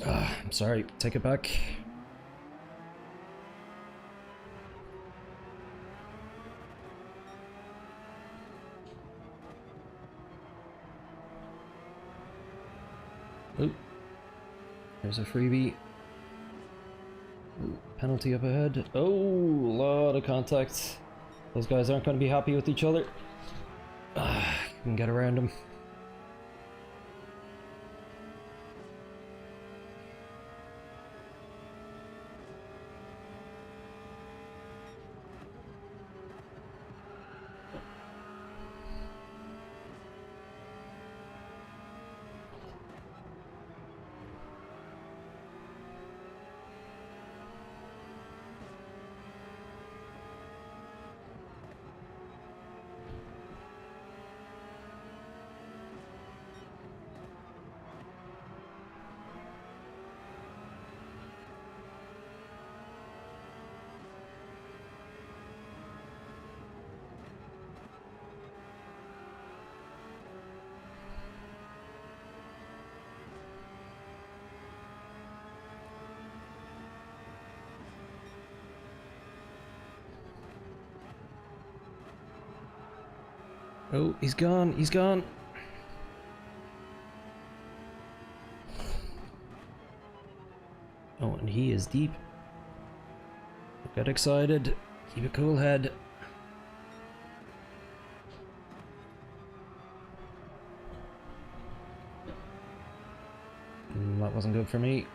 I'm sorry, take it back. Oop. There's a freebie. Ooh, penalty up ahead. Oh, a lot of contact. Those guys aren't going to be happy with each other. Can get around them. Oh, he's gone, he's gone. Oh, and he is deep. Don't get excited. Keep a cool head. That wasn't good for me.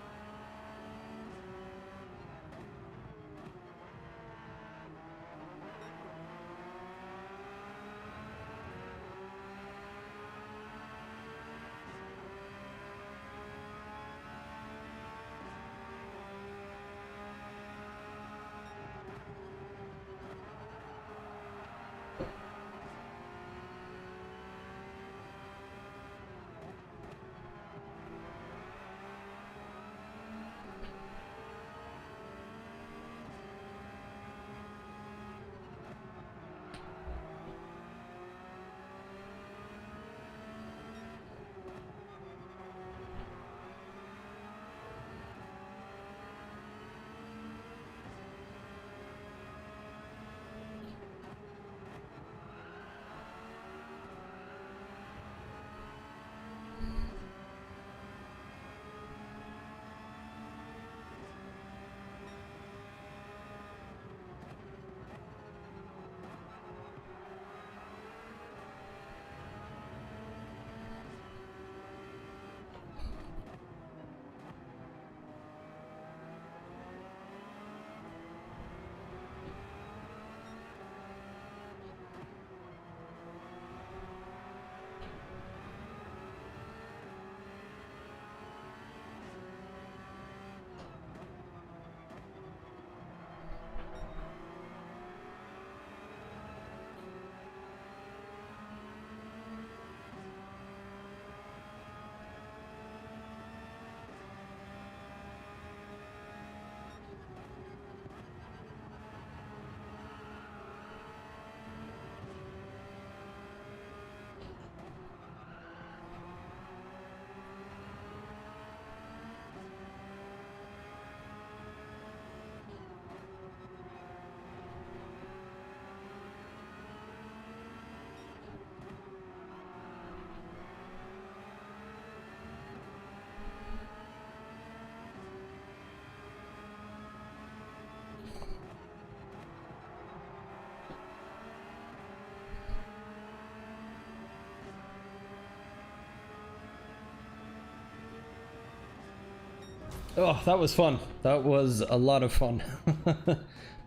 Oh, that was fun. That was a lot of fun.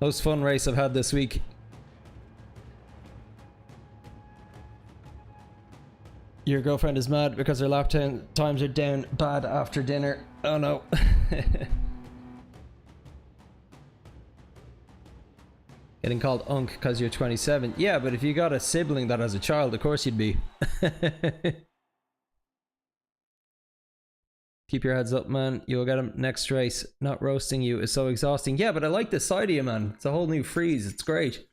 Most fun race I've had this week. Your girlfriend is mad because her lap times are down bad after dinner. Oh no. Getting called Unk because you're 27. Yeah, but if you got a sibling that has a child, of course you'd be. Keep your heads up, man. You'll get him next race. Not roasting you is so exhausting. Yeah, but I like this side of you, man. It's a whole new freeze. It's great.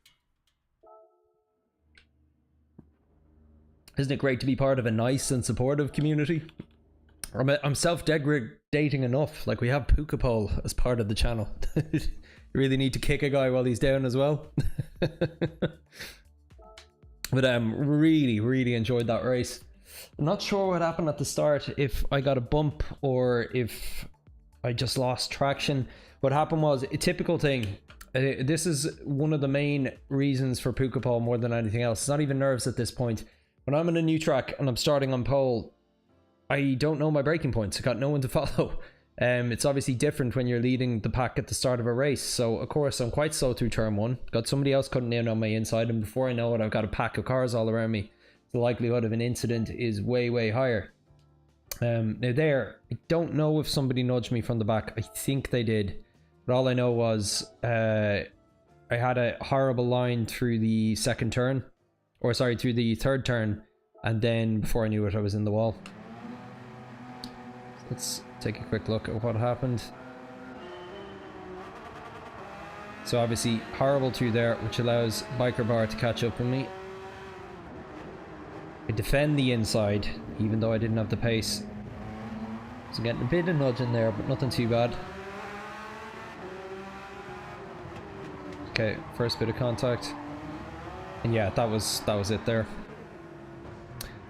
Isn't it great to be part of a nice and supportive community? I'm self-degradating enough. Like, we have Puka Pole as part of the channel. You really need to kick a guy while he's down as well. But really enjoyed that race. I'm not sure what happened at the start, if I got a bump or if I just lost traction. What happened was a typical thing. This is one of the main reasons for Puka Pole more than anything else. It's not even nerves at this point. When I'm in a new track and I'm starting on pole, I don't know my braking points. I got no one to follow. It's obviously different when you're leading the pack at the start of a race. So of course I'm quite slow through turn 1. Got somebody else cutting in on my inside, and before I know it, I've got a pack of cars all around me. The likelihood of an incident is way higher. Now there, I don't know if somebody nudged me from the back. I think they did, but all I know was I had a horrible line through the second turn, or sorry, through the third turn, and then before I knew it, I was in the wall. Let's take a quick look at what happened. So obviously horrible through there, which allows Biker Bar to catch up with me. I defend the inside, even though I didn't have the pace. So getting a bit of nudge in there, but nothing too bad. Okay, first bit of contact. And yeah, that was it there.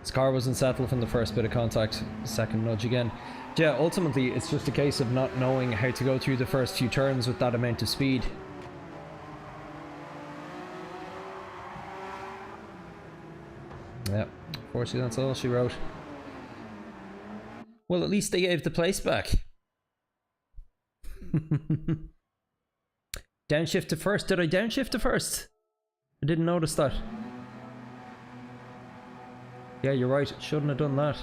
This car wasn't settled from the first bit of contact. Second nudge again. Yeah, ultimately it's just a case of not knowing how to go through the first few turns with that amount of speed. Yeah, unfortunately that's all she wrote. Well, at least they gave the place back. Downshift to first. Did I downshift to first? I didn't notice that. Yeah, you're right. Shouldn't have done that.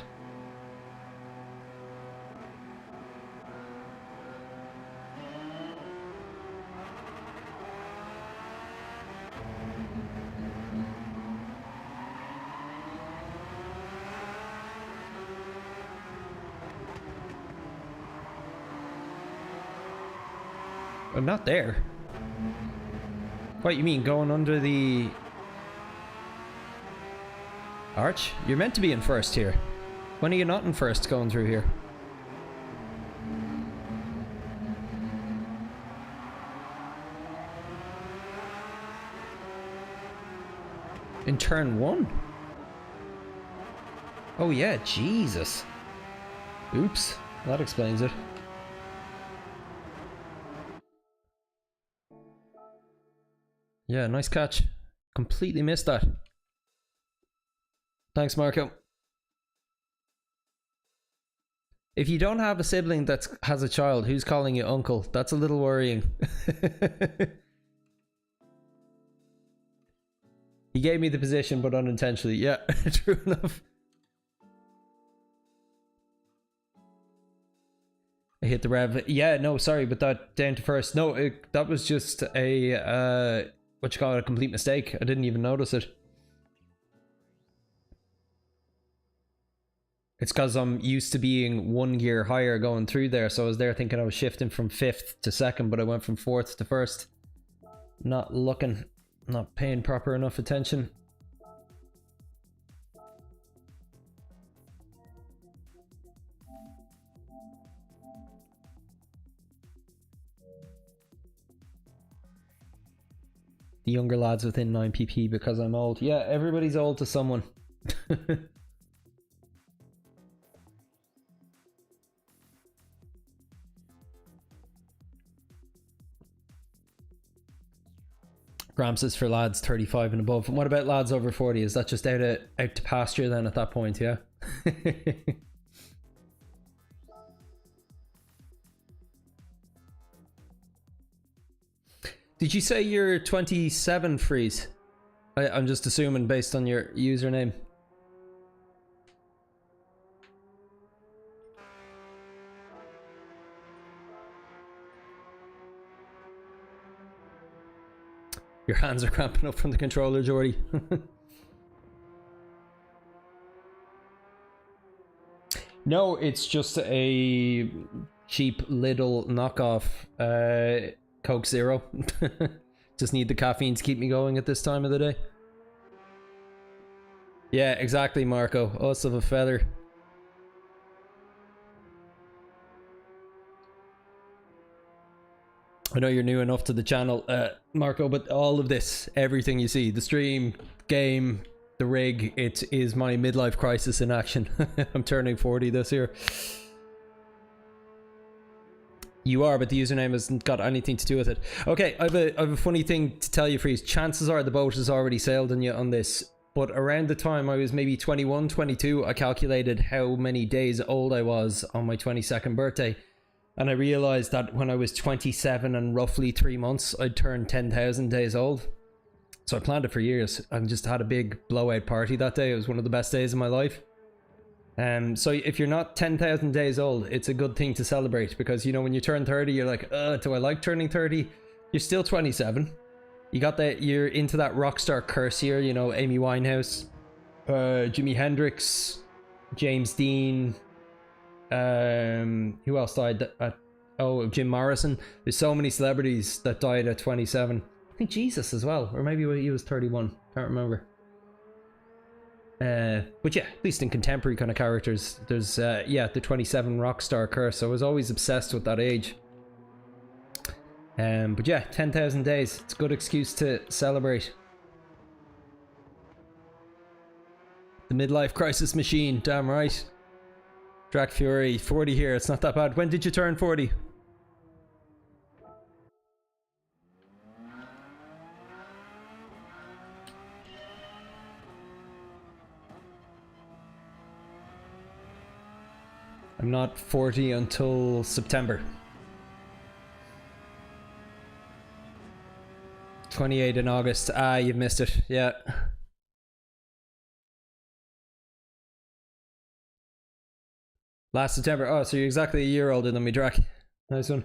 I'm not there. What, you mean going under the arch? You're meant to be in first here. When are you not in first going through here? In turn 1? Oh yeah, Jesus. Oops, that explains it. Yeah, nice catch. Completely missed that. Thanks, Marco. If you don't have a sibling that has a child, who's calling you uncle? That's a little worrying. He gave me the position, but unintentionally. Yeah, true enough. I hit the rev. Yeah, no, sorry, but that down to first. No, that was just a what you call it, a complete mistake. I didn't even notice it. It's because I'm used to being 1 gear higher going through there, so I was there thinking I was shifting from 5th to 2nd, but I went from 4th to 1st. Not looking, not paying proper enough attention. The younger lads within 9pp because I'm old. Yeah, everybody's old to someone. Gramps is for lads 35 and above. And what about lads over 40? Is that just out to pasture then at that point, yeah? Did you say you're 27, Freeze? I'm just assuming based on your username. Your hands are cramping up from the controller, Jordy. No, it's just a cheap little knockoff Coke Zero. Just need the caffeine to keep me going at this time of the day. Yeah, exactly, Marco. Us of a feather. I know you're new enough to the channel, Marco, but all of this, everything you see, the stream, game, the rig, it is my midlife crisis in action. I'm turning 40 this year. You are, but the username hasn't got anything to do with it. Okay, I have a funny thing to tell you, Freeze. Chances are the boat has already sailed on you on this, but around the time I was maybe 21, 22, I calculated how many days old I was on my 22nd birthday. And I realized that when I was 27 and roughly 3 months, I'd turned 10,000 days old. So I planned it for years and just had a big blowout party that day. It was one of the best days of my life. So if you're not 10,000 days old, it's a good thing to celebrate, because, you know, when you turn 30, you're like, do I like turning 30? You're still 27. You got that, you're into that rock star curse here, you know, Amy Winehouse, Jimi Hendrix, James Dean, who else died at, oh, Jim Morrison. There's so many celebrities that died at 27. I think Jesus as well, or maybe he was 31, can't remember. But yeah, at least in contemporary kind of characters, there's yeah, the 27 rock star curse. I was always obsessed with that age. But yeah, 10,000 days, it's a good excuse to celebrate. The midlife crisis machine, damn right. Drac Fury, 40 here, it's not that bad. When did you turn 40? I'm not 40 until September. 28 in August. Ah, you've missed it. Yeah. Last September. Oh, so you're exactly a year older than me, Drac. Nice one.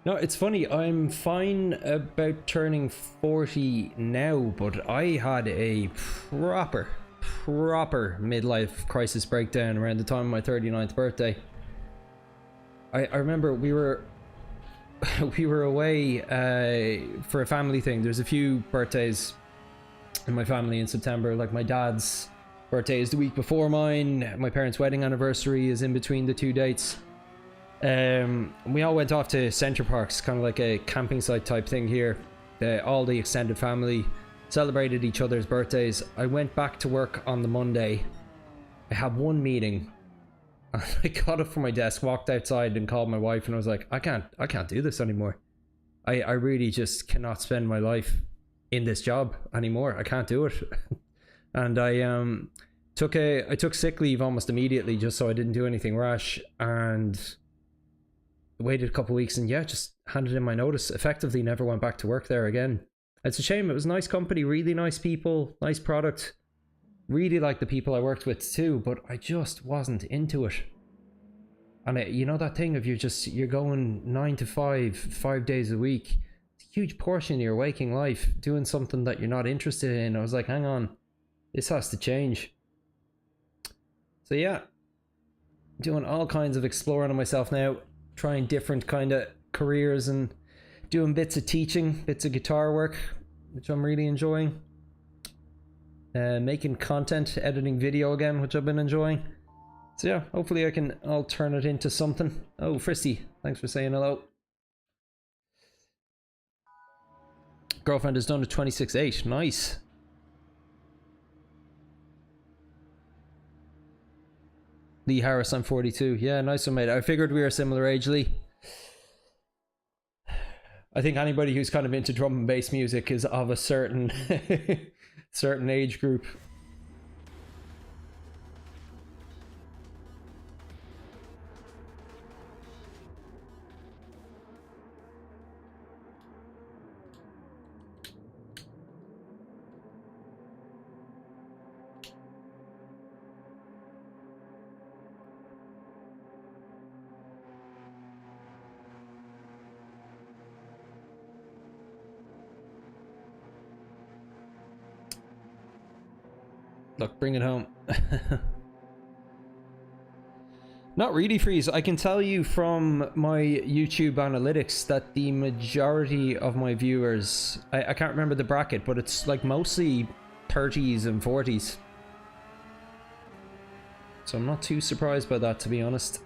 No, it's funny, I'm fine about turning 40 now, but I had a proper midlife crisis breakdown around the time of my 39th birthday. I remember we were away for a family thing. There's a few birthdays in my family in September, like my dad's birthday is the week before mine, my parents' wedding anniversary is in between the two dates. We all went off to Centre Parks, kind of like a camping site type thing here. All the extended family celebrated each other's birthdays. I went back to work on the Monday. I had one meeting. I got up from my desk, walked outside and called my wife, and I was like, I can't do this anymore. I really just cannot spend my life in this job anymore. I can't do it. And I took sick leave almost immediately just so I didn't do anything rash, and waited a couple of weeks, and yeah, just handed in my notice. Effectively never went back to work there again. It's a shame. It was a nice company, really nice people, nice product. Really liked the people I worked with too, but I just wasn't into it. And you know that thing of you're going 9 to 5 days a week. It's a huge portion of your waking life doing something that you're not interested in. I was like, hang on, this has to change. So yeah, doing all kinds of exploring on myself now, trying different kind of careers and doing bits of teaching, bits of guitar work, which I'm really enjoying. Making content, editing video again, which I've been enjoying. So yeah, hopefully I'll turn it into something. Oh, Fristy, thanks for saying hello. Girlfriend is done at 26.8, nice. Lee Harris, I'm 42. Yeah, nice one, mate. I figured we were similar age, Lee. I think anybody who's kind of into drum and bass music is of a certain certain age group. Look, bring it home. Not really, Freeze. I can tell you from my YouTube analytics that the majority of my viewers, I can't remember the bracket, but it's like mostly 30s and 40s. So I'm not too surprised by that, to be honest.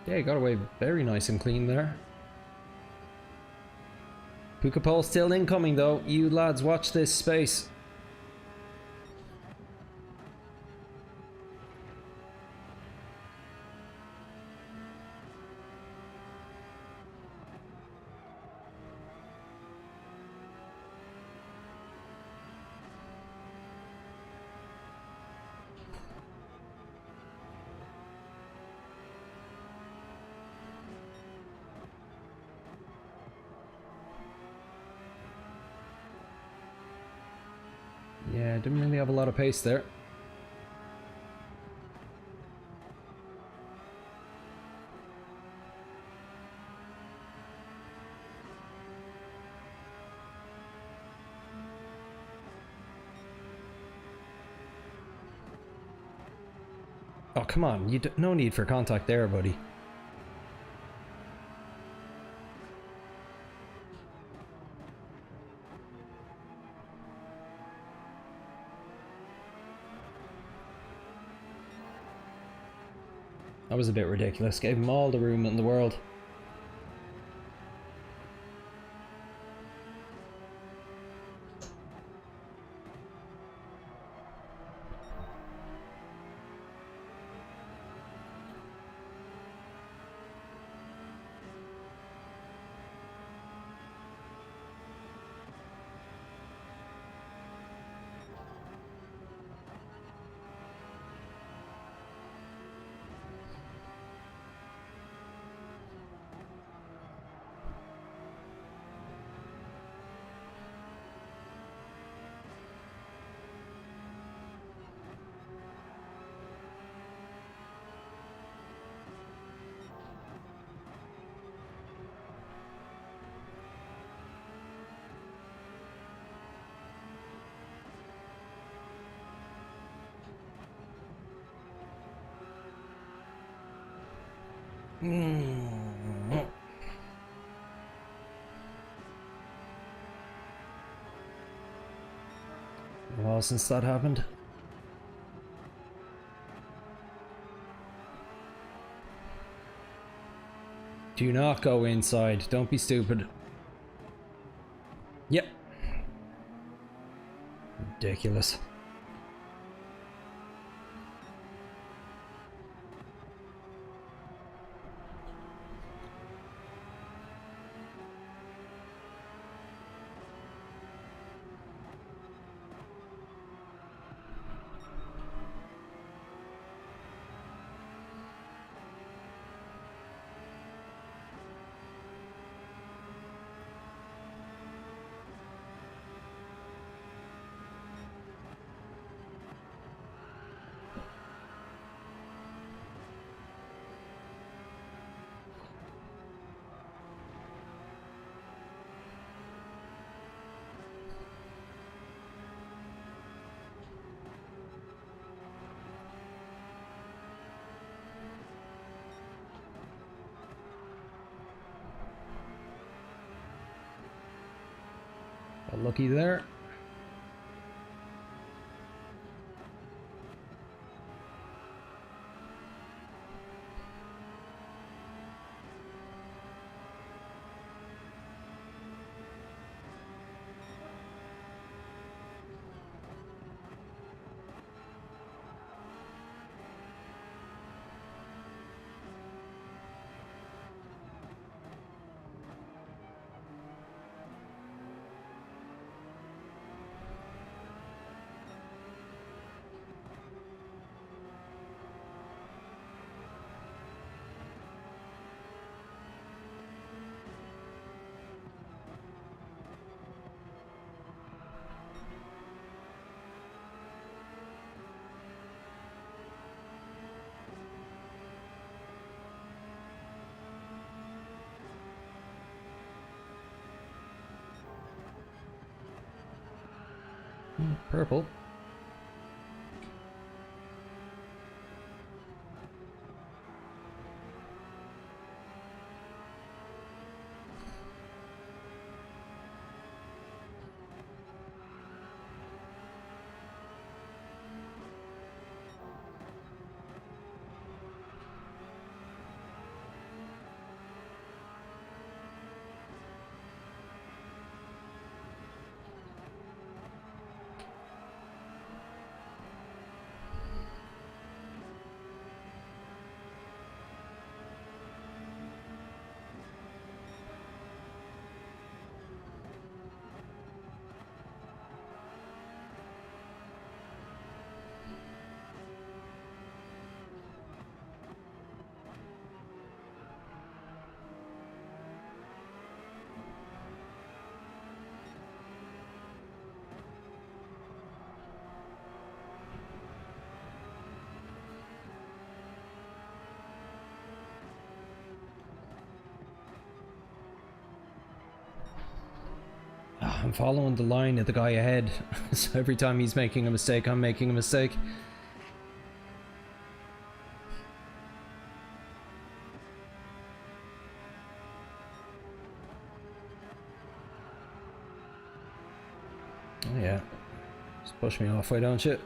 Yeah, he got away very nice and clean there. Puka pole still incoming though. You lads watch this space. Yeah, didn't really have a lot of pace there. Oh, come on. No need for contact there, buddy. That was a bit ridiculous. Gave him all the room in the world. Well, since that happened. Do not go inside. Don't be stupid. Yep. Ridiculous. Got lucky there. Purple. I'm following the line of the guy ahead, so every time he's making a mistake, I'm making a mistake. Oh yeah, just push me off, why don't you?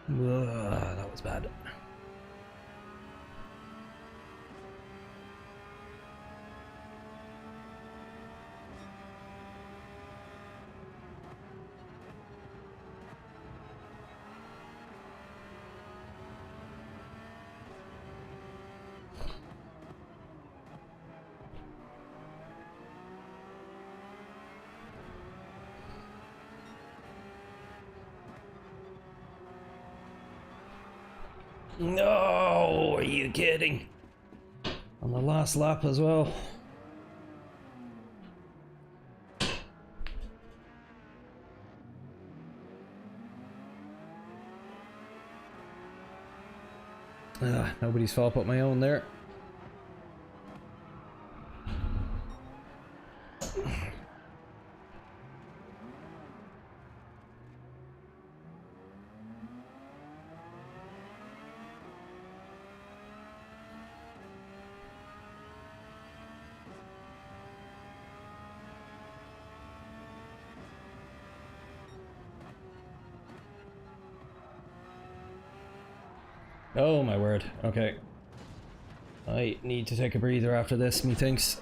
That was bad. No, are you kidding? On the last lap as well. Nobody's fault but my own there. Oh my word, okay. I need to take a breather after this, methinks.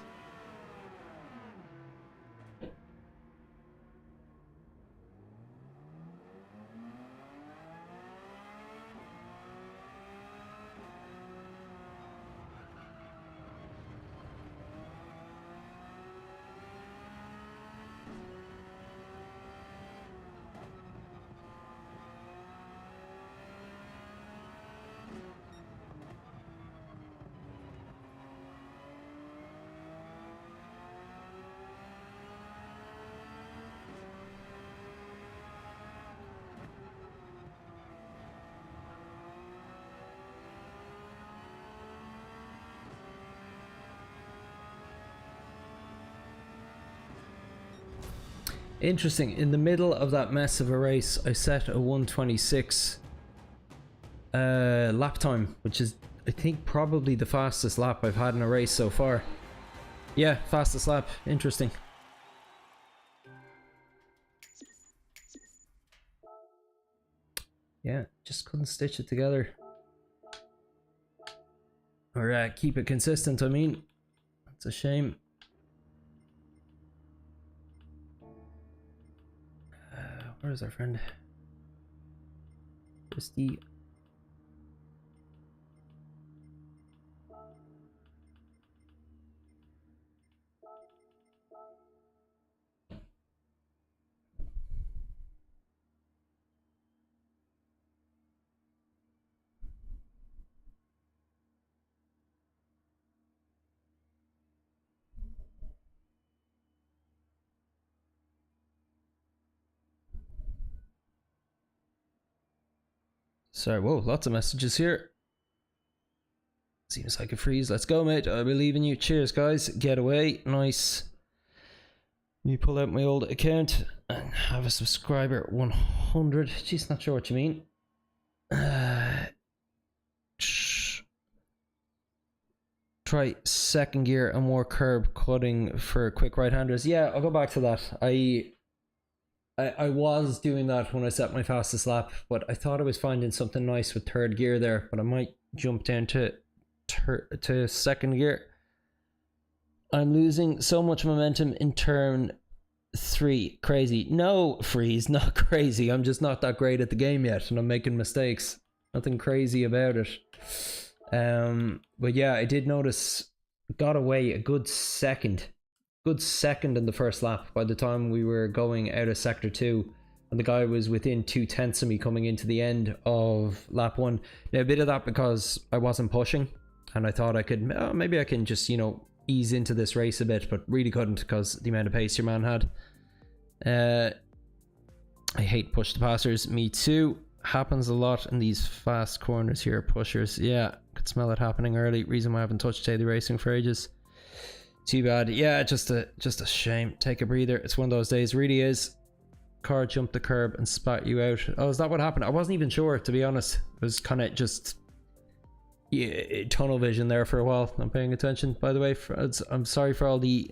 Interesting. In the middle of that mess of a race, I set a 1:26 lap time, which is, I think, probably the fastest lap I've had in a race so far. Yeah, fastest lap. Interesting. Yeah, just couldn't stitch it together. Or keep it consistent, I mean. That's a shame. Where's our friend? Christy. Sorry, whoa, lots of messages here. Seems like a freeze. Let's go, mate. I believe in you. Cheers, guys. Get away. Nice. Let me pull out my old account and have a subscriber 100. Jeez, not sure what you mean. Try second gear and more curb cutting for quick right-handers. Yeah, I'll go back to that. I was doing that when I set my fastest lap, but I thought I was finding something nice with third gear there, but I might jump down to second gear. I'm losing so much momentum in turn 3. Crazy. No, Freeze, not crazy. I'm just not that great at the game yet, and I'm making mistakes. Nothing crazy about it. But yeah, I did notice, got away a good second in the first lap by the time we were going out of sector 2, and the guy was within 0.2 of me coming into the end of lap 1. Now, a bit of that because I wasn't pushing, and I thought I could, maybe I can just, you know, ease into this race a bit, but really couldn't because the amount of pace your man had. I hate push the passers. Me too. Happens a lot in these fast corners here. Pushers, yeah, could smell it happening early. Reason why I haven't touched daily racing for ages. Too bad. Yeah, just a shame. Take a breather. It's one of those days. Really is. Car jumped the curb and spat you out. Oh, is that what happened? I wasn't even sure, to be honest. It was kind of just tunnel vision there for a while. Not paying attention, by the way. I'm sorry for all the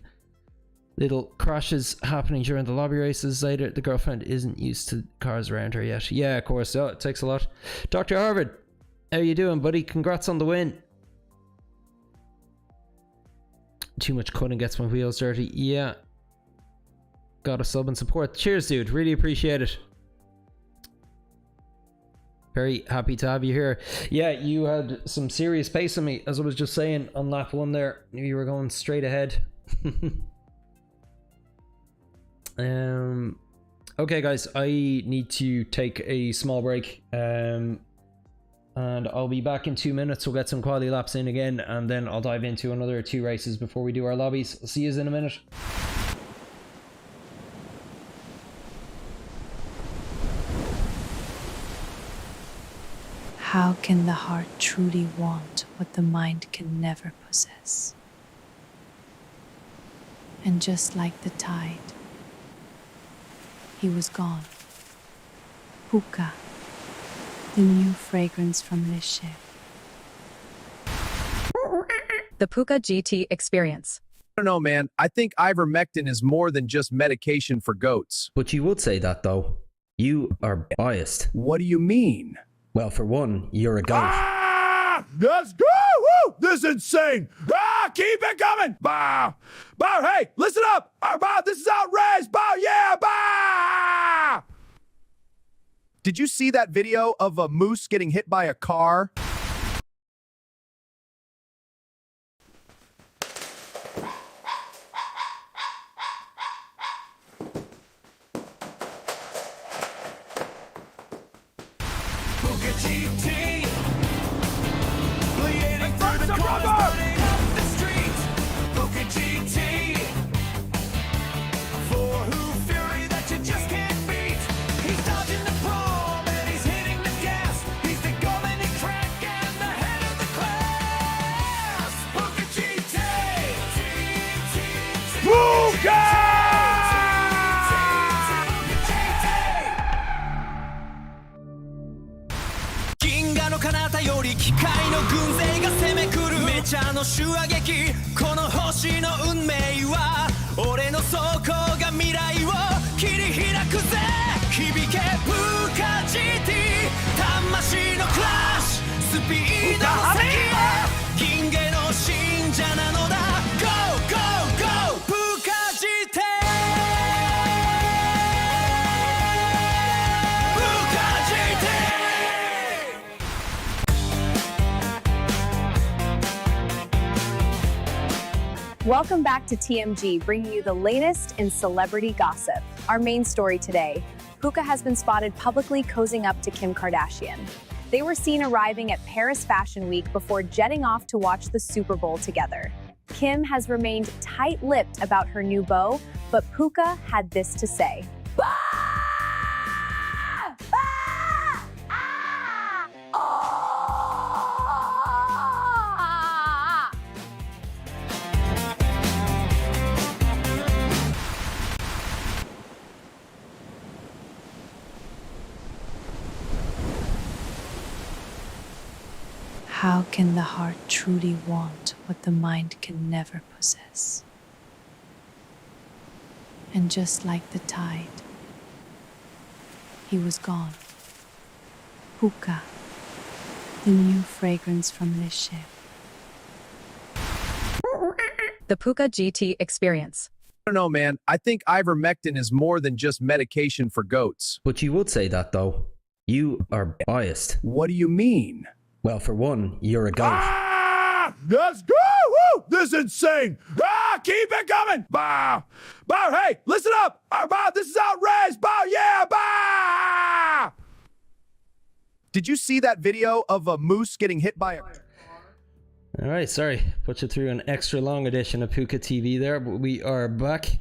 little crashes happening during the lobby races later. The girlfriend isn't used to cars around her yet. Yeah, of course. Oh, it takes a lot. Dr. Harvard, how you doing, buddy? Congrats on the win. Too much cutting gets my wheels dirty. Yeah. Got a sub and support. Cheers, dude. Really appreciate it. Very happy to have you here. Yeah, you had some serious pace on me, as I was just saying on lap 1 there. You were going straight ahead. Okay, guys, I need to take a small break. And I'll be back in 2 minutes. We'll get some quality laps in again, and then I'll dive into another 2 races before we do our lobbies. I'll see you in a minute. How can the heart truly want what the mind can never possess? And just like the tide, he was gone. Puka, the new fragrance from this ship. The Puka GT experience. I don't know, man. I think ivermectin is more than just medication for goats. But you would say that, though. You are biased. What do you mean? Well, for one, you're a goat. Ah! Let's go! Woo! This is insane! Ah! Keep it coming! Bah! Bah! Hey, listen up! Bah! This is outrageous! Bah! Yeah! Bah! Did you see that video of a moose getting hit by a car? GT, bleeding through the cars, burning up the streets. Puka GT, for who fury that you just can't beat. He's dodging the pole and he's hitting the gas. He's the golden track and the head of the class. Puka GT, Puka! の手話劇この星の運命は俺の走行が未来を切り開くぜ響けプーカ GT 魂のクラッシュスピードの先へ銀河の信者なのだ Go Go Go プーカ GT プーカ GT Welcome back to TMG, bringing you the latest in celebrity gossip. Our main story today, Puka has been spotted publicly cozying up to Kim Kardashian. They were seen arriving at Paris Fashion Week before jetting off to watch the Super Bowl together. Kim has remained tight-lipped about her new beau, but Puka had this to say. How can the heart truly want what the mind can never possess? And just like the tide, he was gone. Puka, the new fragrance from this ship. The Puka GT Experience. I don't know, man. I think ivermectin is more than just medication for goats. But you would say that though. You are biased. What do you mean? Well, for one, you're a goat. Ah! Let's go! Woo! This is insane! Ah! Keep it coming! Bah! Bah! Hey, listen up! Bah! This is outrageous! Bah! Yeah! Bah! Did you see that video of a moose getting hit by a... All right, sorry. Put you through an extra long edition of Puka TV there, but we are back.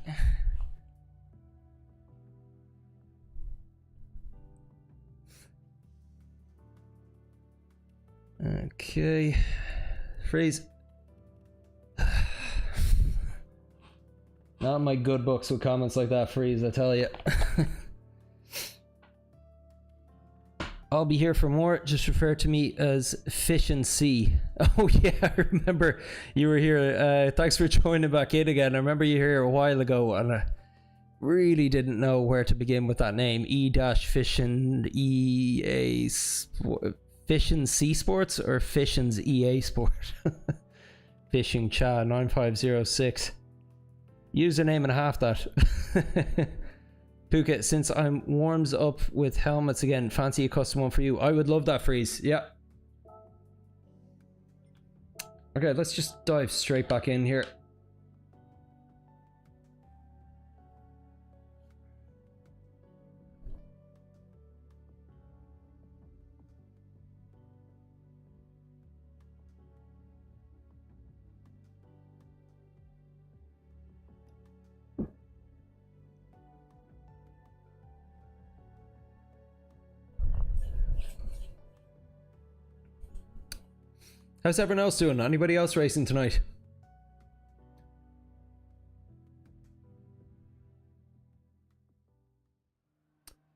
Okay. Freeze. Not in my good books with comments like that, Freeze, I tell you. I'll be here for more. Just refer to me as Fish and Sea. Oh yeah, I remember you were here. Thanks for joining back in again. I remember you here a while ago, and I really didn't know where to begin with that name. Fish and EA Fish and Sea Sports or Fish and EA Sport. Fishing Cha 9506. Username and a half that. Puka, since I'm warms up with helmets again, fancy a custom one for you. I would love that, Freeze. Yeah. Okay, let's just dive straight back in here. How's everyone else doing? Anybody else racing tonight?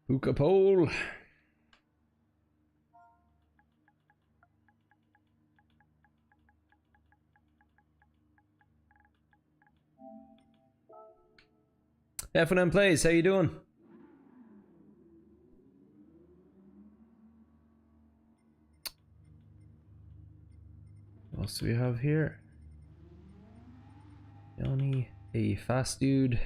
Puka pole. F&M Plays, how you doing? What else do we have here? Johnny, a fast dude.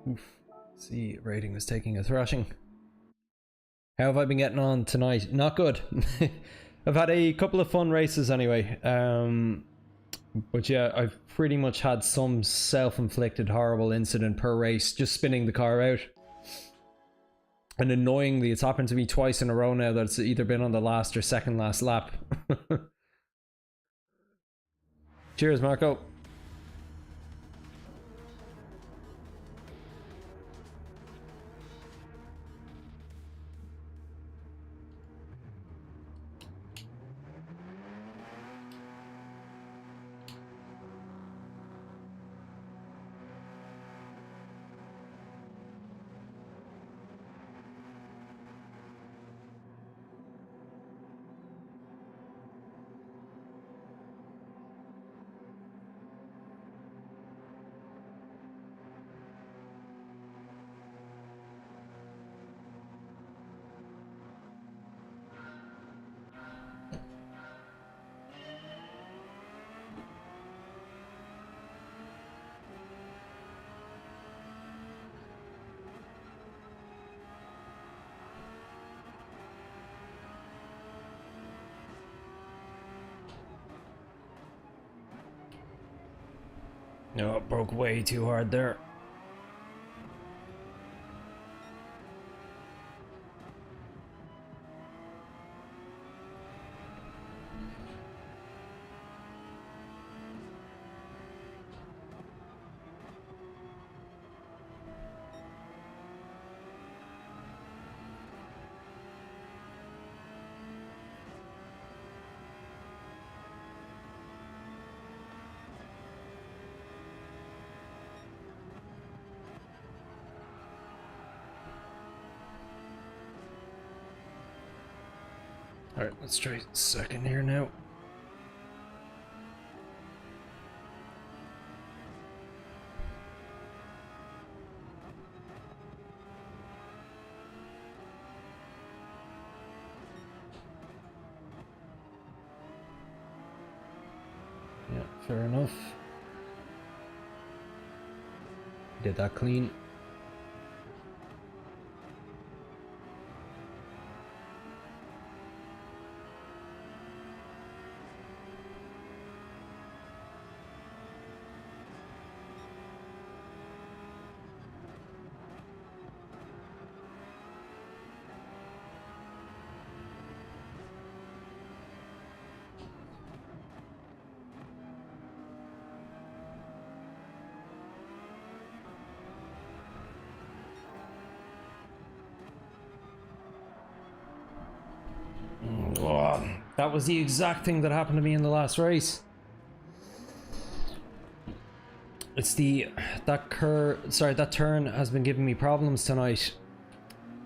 Oof. See, rating was taking a thrashing. How have I been getting on tonight? Not good. I've had a couple of fun races anyway. But yeah, I've pretty much had some self-inflicted horrible incident per race, just spinning the car out. And annoyingly, it's happened to me twice in a row now that it's either been on the last or second last lap. Cheers, Marco. No, it broke way too hard there. Alright, let's try second here now. Yeah, fair enough. Did that clean. Oh, that was the exact thing that happened to me in the last race. It's that turn has been giving me problems tonight,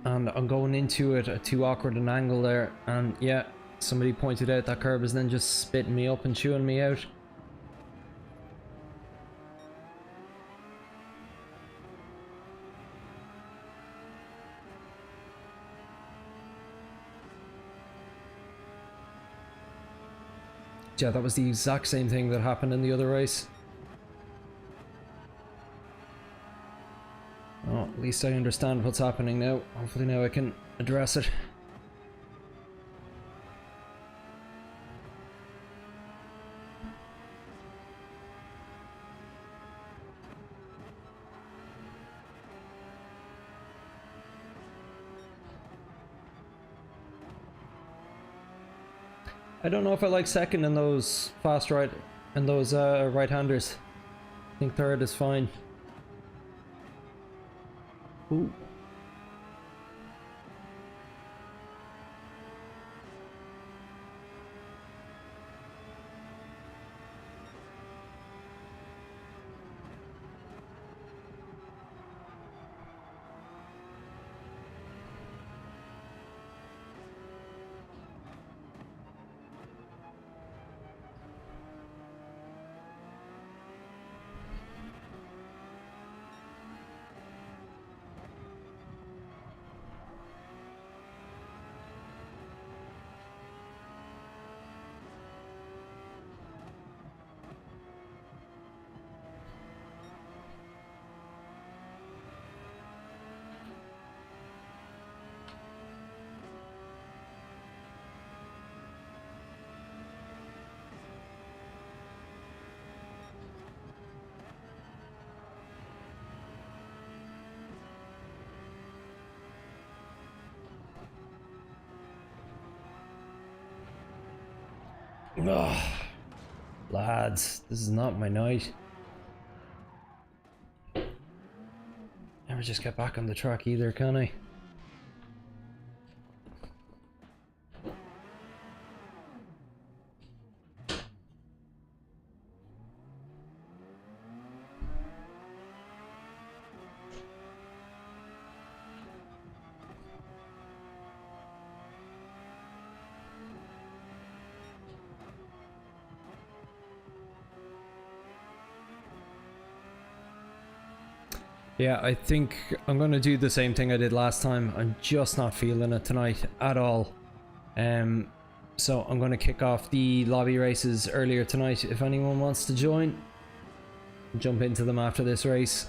and I'm going into it at too awkward an angle there, and yeah, somebody pointed out that curb is then just spitting me up and chewing me out. Yeah, that was the exact same thing that happened in the other race. Oh, at least I understand what's happening now. Hopefully now I can address it. I don't know if I like second in those right-handers. I think third is fine. Ooh. Ugh. Lads, this is not my night. Never just get back on the track either, can I? Yeah, I think I'm going to do the same thing I did last time. I'm just not feeling it tonight at all. So I'm going to kick off the lobby races earlier tonight. If anyone wants to join, jump into them after this race.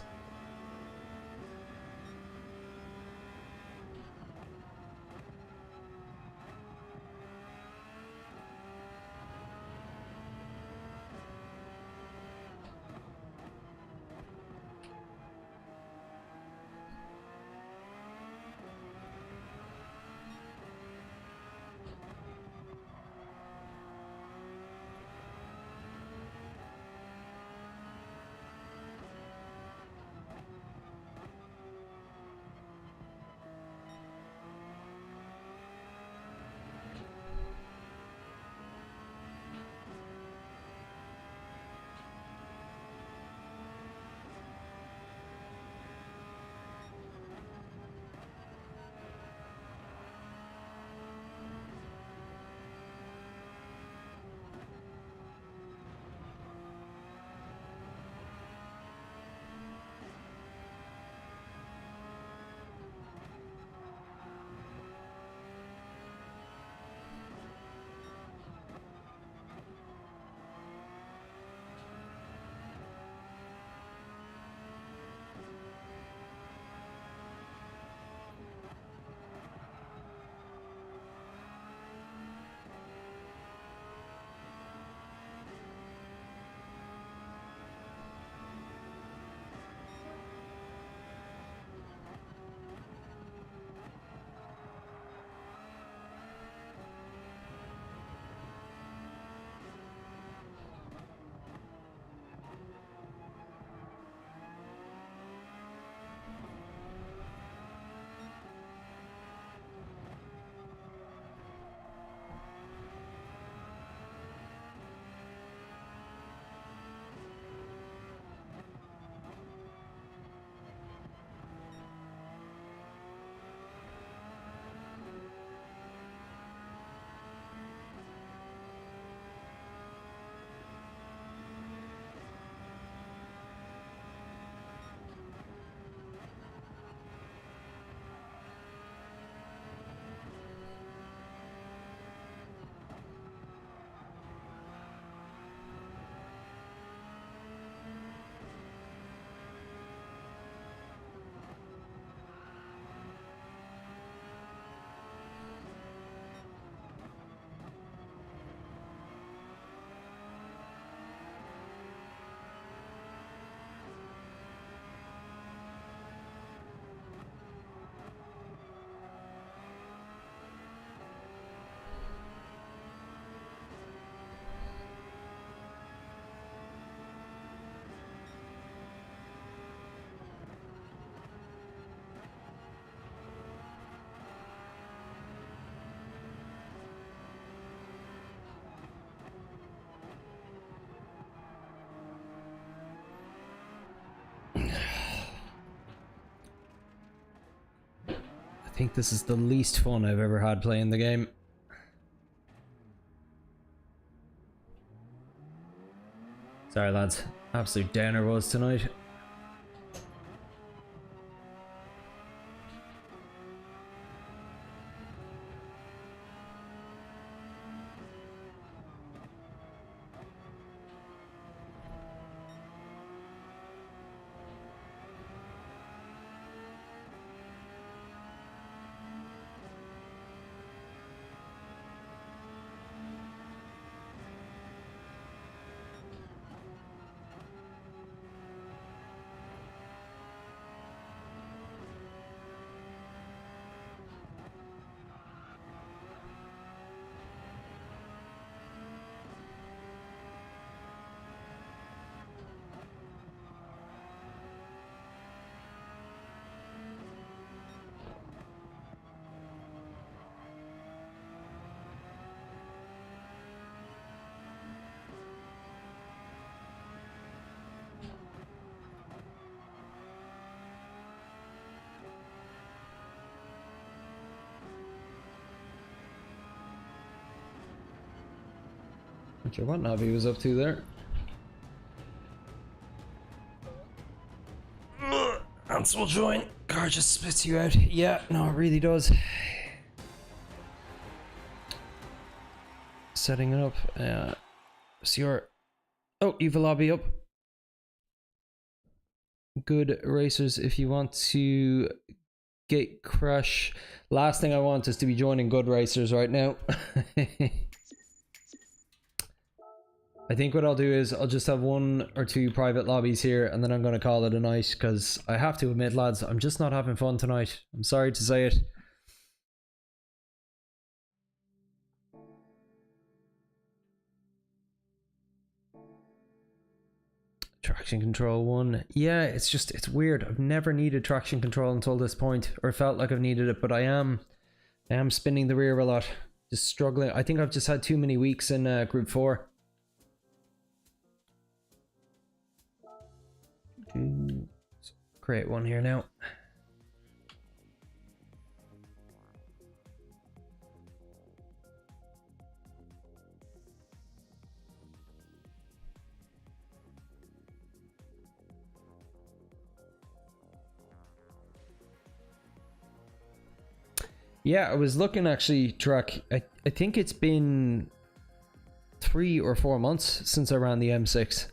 think this is the least fun I've ever had playing the game. Sorry lads, absolute downer was tonight. Not sure what Navi was up to there. Ants will join. Car just spits you out. Yeah, no, it really does. Setting it up. So you're... Oh, you've a lobby up. Good racers, if you want to gate crash. Last thing I want is to be joining good racers right now. I think what I'll do is I'll just have 1 or 2 private lobbies here and then I'm going to call it a night, because I have to admit lads, I'm just not having fun tonight. I'm sorry to say it. Traction control 1. Yeah, it's weird. I've never needed traction control until this point, or felt like I've needed it, but I am spinning the rear a lot. Just struggling. I think I've just had too many weeks in group 4. Create one here now. Yeah, I was looking actually, Drac. I think it's been 3 or 4 months since I ran the M6.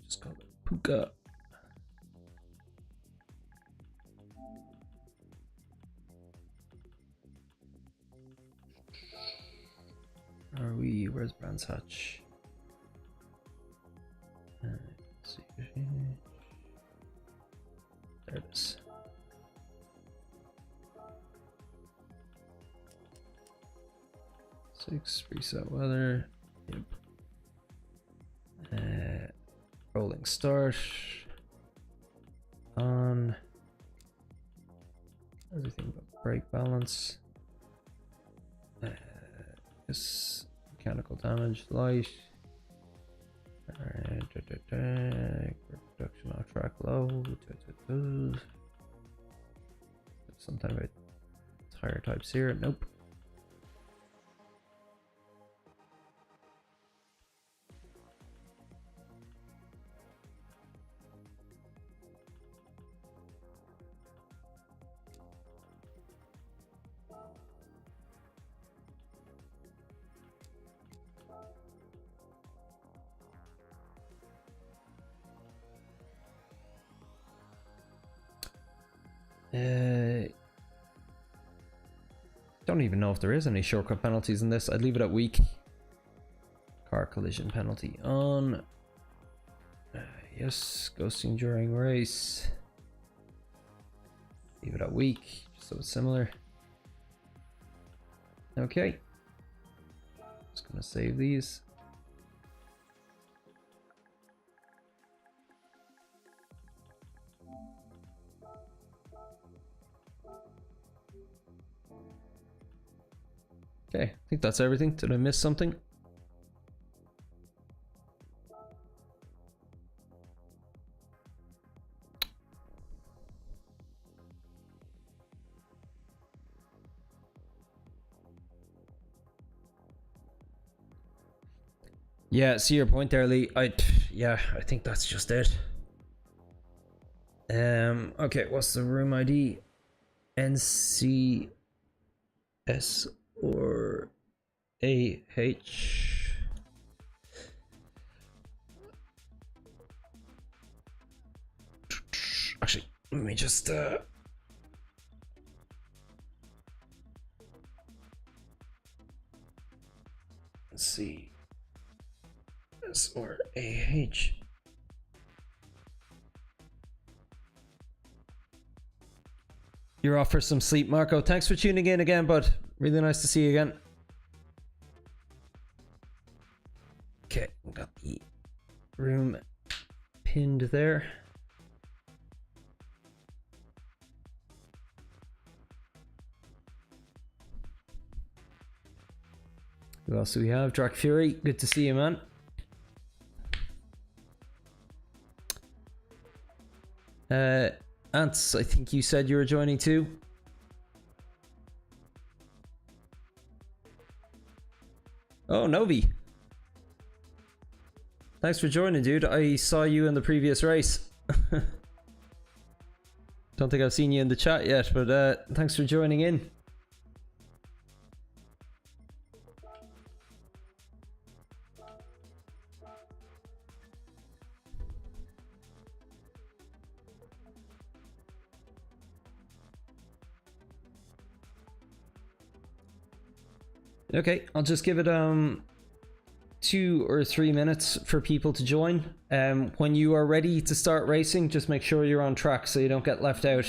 Just call it Puka. Are we? Where's Brands Hatch? Let's see. There it is. Six reset weather. Yep. Rolling start. On. Everything but brake balance. This mechanical damage, light. Production off track low. Sometime about tire types here. Nope. Don't even know if there is any shortcut penalties in this. I'd leave it at weak. Car collision penalty on. Yes, ghosting during race. Leave it at weak, just so it's similar. Okay. Just gonna save these. Okay, I think that's everything. Did I miss something? Yeah, see your point there, Lee. Yeah, I think that's just it. Okay, what's the room ID? NCS or AH? Actually, let me just let's see. S or AH. You're off for some sleep, Marco. Thanks for tuning in again, bud. Really nice to see you again. Okay, got the room pinned there. Who else do we have? Drac Fury, good to see you, man. Ants, I think you said you were joining too. Oh, Novi. Thanks for joining, dude. I saw you in the previous race. Don't think I've seen you in the chat yet, but thanks for joining in. Okay, I'll just give it 2 or 3 minutes for people to join. When you are ready to start racing, just make sure you're on track so you don't get left out.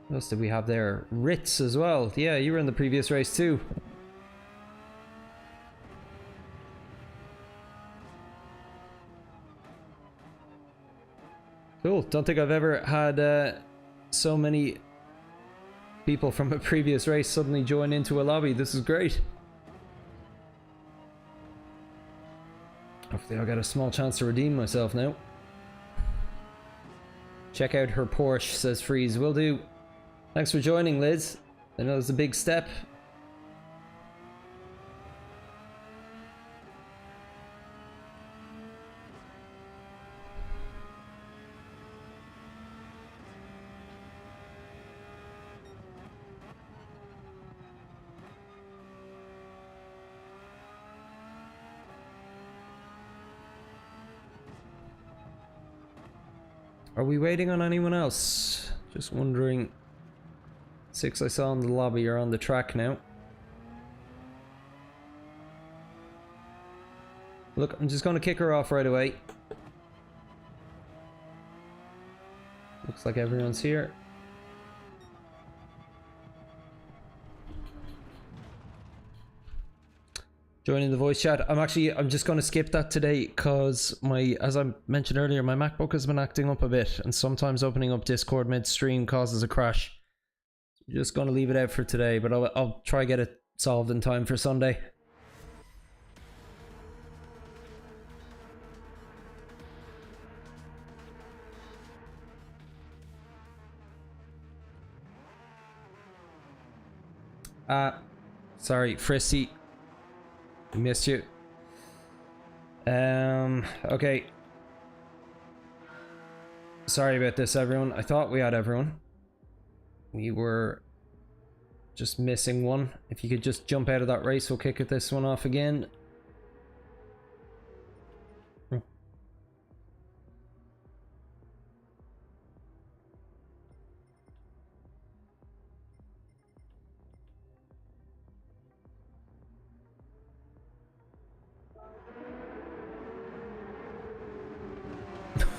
What else did we have there? Ritz as well. Yeah, you were in the previous race too. Cool. Don't think I've ever had so many people from a previous race suddenly join into a lobby. This is great. Hopefully I'll get a small chance to redeem myself now. Check out her Porsche, says Freeze. Will do. Thanks for joining, Liz. I know it's a big step. Are we waiting on anyone else? Just wondering. 6 I saw in the lobby are on the track now. Look, I'm just going to kick her off right away. Looks like everyone's here. Joining the voice chat. I'm just going to skip that today because as I mentioned earlier, my MacBook has been acting up a bit and sometimes opening up Discord midstream causes a crash. I'm just going to leave it out for today, but I'll try get it solved in time for Sunday. Sorry, Fristy. I missed you. Okay. Sorry about this, everyone. I thought we had everyone. We were just missing one. If you could just jump out of that race, we'll kick this one off again.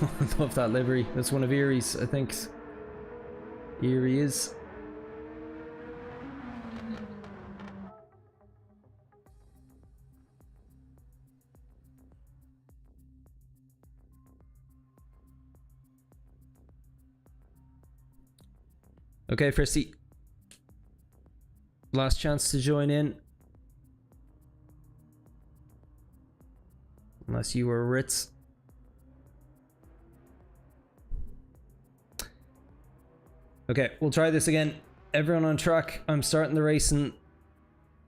I love that livery. That's one of Erie's, I think. Erie is. Okay, Fristy. Last chance to join in. Unless you were Ritz. Okay, we'll try this again. Everyone on track. I'm starting the racing.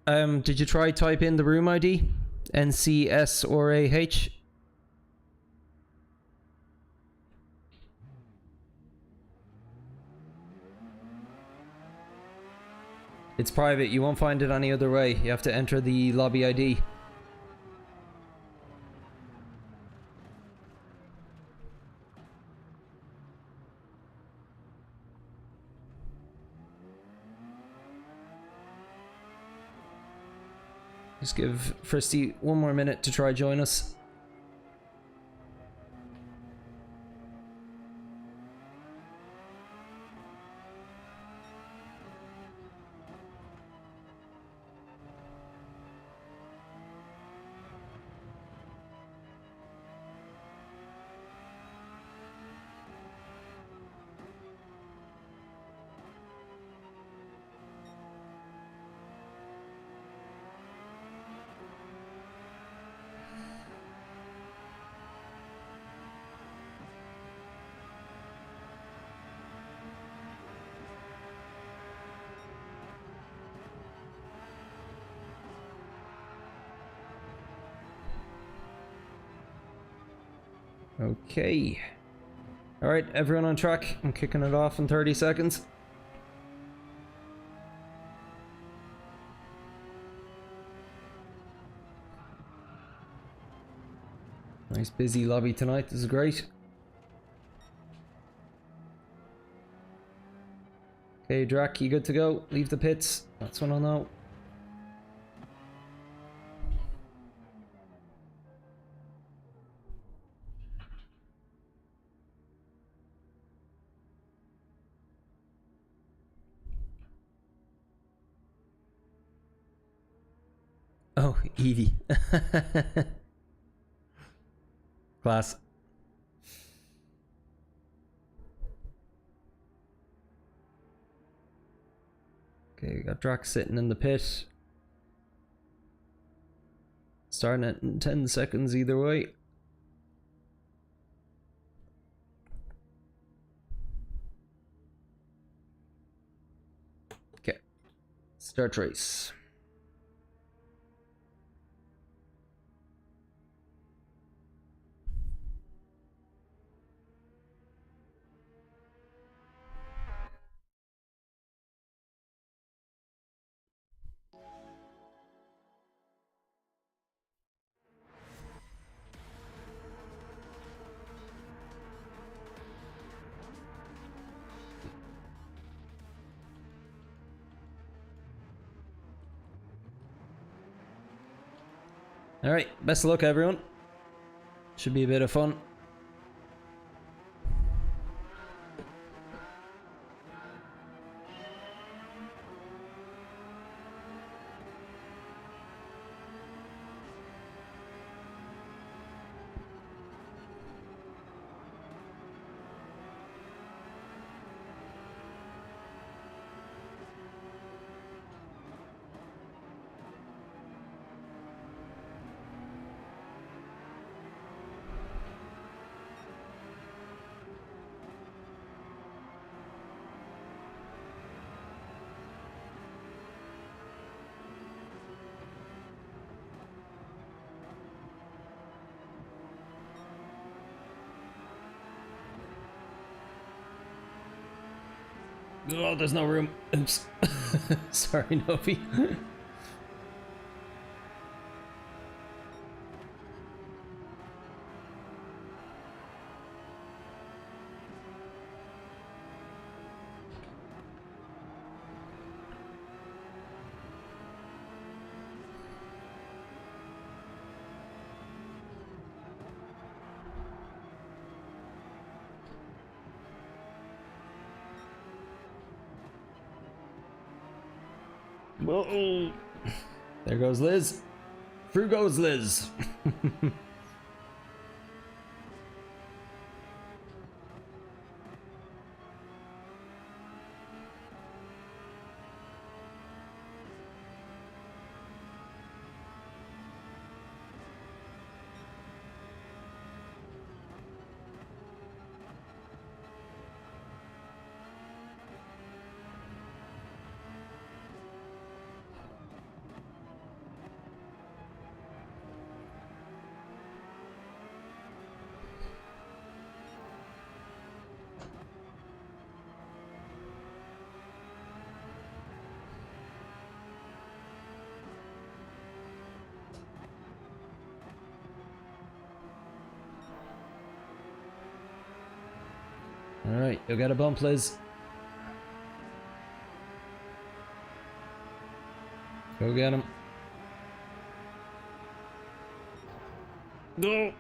Did you try type in the room ID? NCS or AH? It's private, you won't find it any other way. You have to enter the lobby ID. Just give Fristy one more minute to try join us. Okay. Alright, everyone on track. I'm kicking it off in 30 seconds. Nice busy lobby tonight. This is great. Okay, Drac, you good to go? Leave the pits. That's what I'll know. Oh, Evie. Class. Okay, we got Drax sitting in the pit. Starting it in 10 seconds either way. Okay. Start race. Alright, best of luck everyone. Should be a bit of fun. Oh, there's no room. Oops. Sorry, Novi. Whoa. There goes Liz. Through goes Liz. Alright, you'll get a bump, Liz. Go get him. No!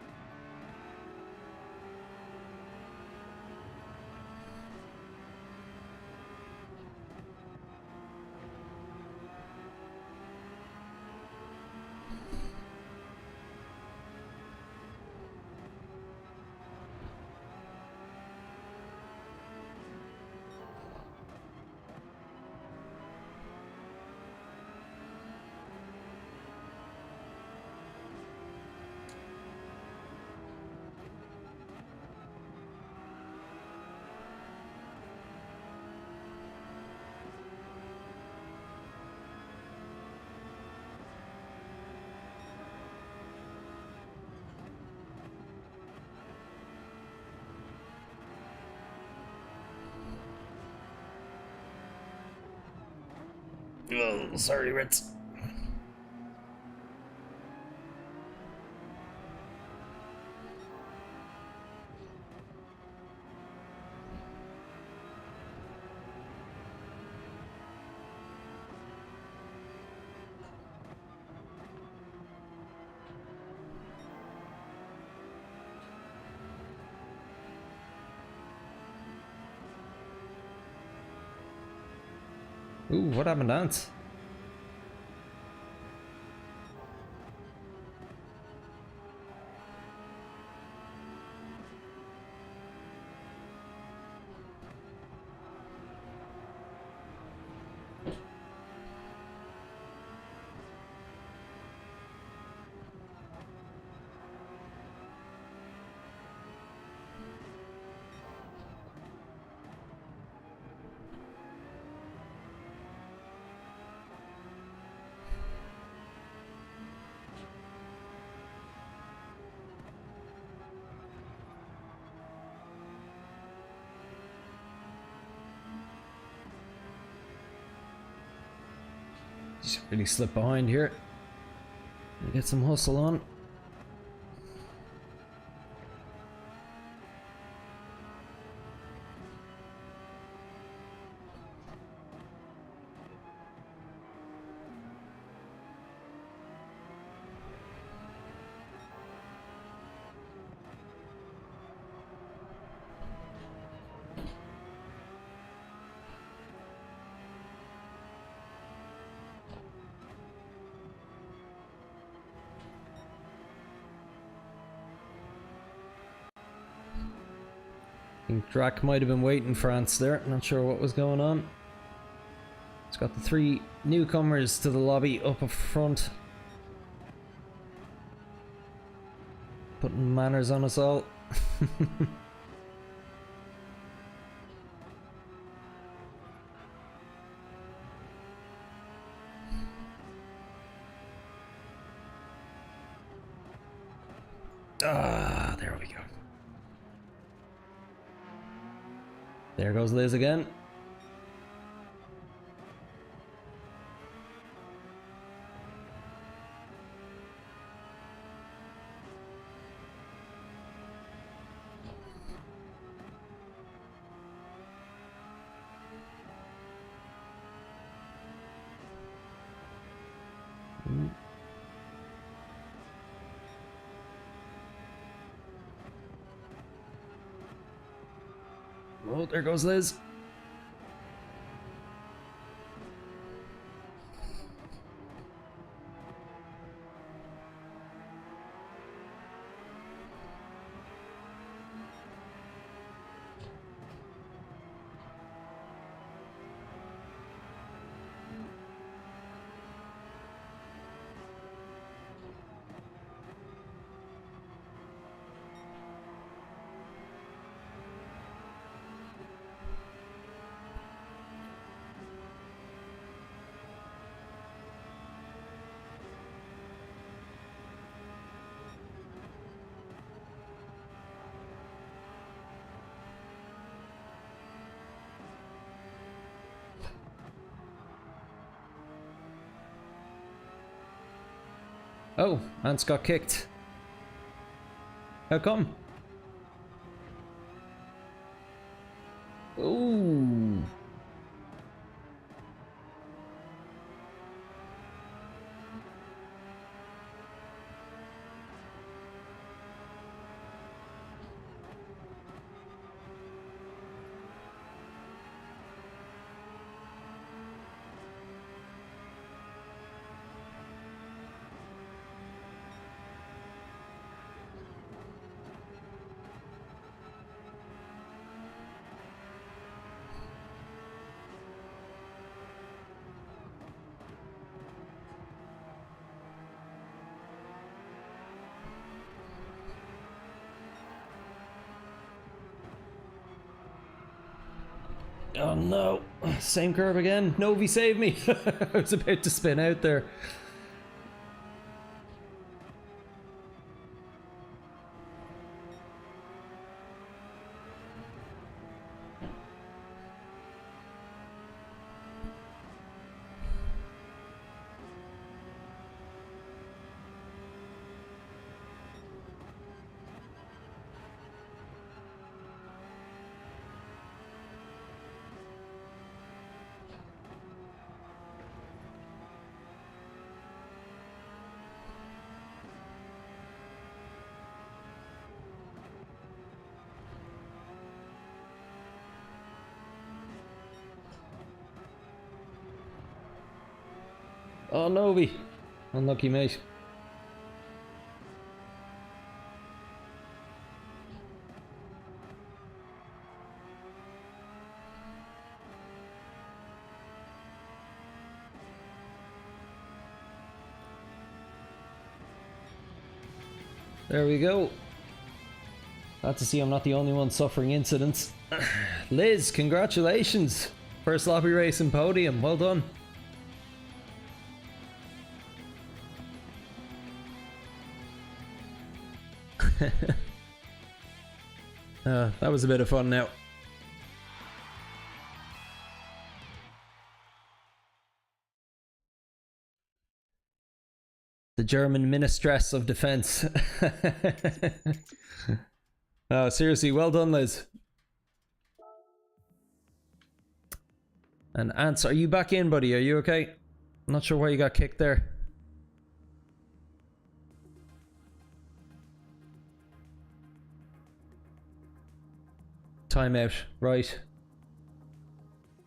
Oh, sorry, Ritz. Ooh, what happened to Ant? Just really slip behind here. Get some hustle on. I think Drac might have been waiting for Ants there, not sure what was going on. It's got the 3 newcomers to the lobby up front. Putting manners on us all. Ah, there we go. There goes Liz again. Oh, there goes Liz. Oh, Ants got kicked. How come? Oh no, same curve again. Novi, save me. I was about to spin out there. Oh, Novi. Unlucky, mate. There we go. Glad to see I'm not the only one suffering incidents. Liz, congratulations. First lobby racing podium. Well done. That was a bit of fun now. The German Ministress of Defense. Oh, seriously, well done, Liz. And Ants, are you back in, buddy? Are you okay? I'm not sure why you got kicked there. Timeout, right.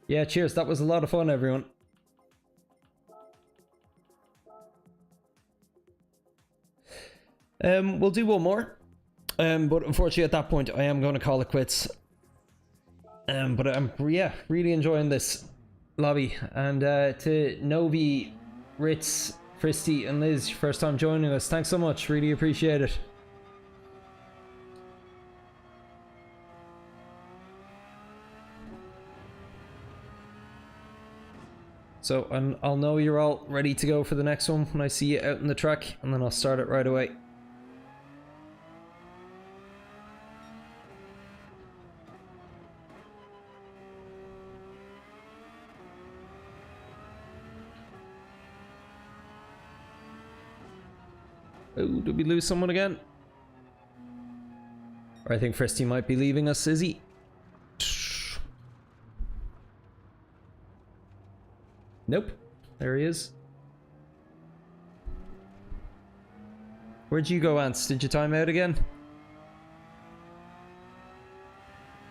Yeah, cheers. That was a lot of fun, everyone. We'll do one more. But unfortunately at that point I am going to call it quits. But I'm really enjoying this lobby. And to Novi, Ritz, Fristy and Liz, first time joining us. Thanks so much. Really appreciate it. So I'll know you're all ready to go for the next one when I see you out in the track, and then I'll start it right away. Oh, did we lose someone again? Or I think Fristy might be leaving us, is he? Nope. There he is. Where'd you go, Ants? Did you time out again?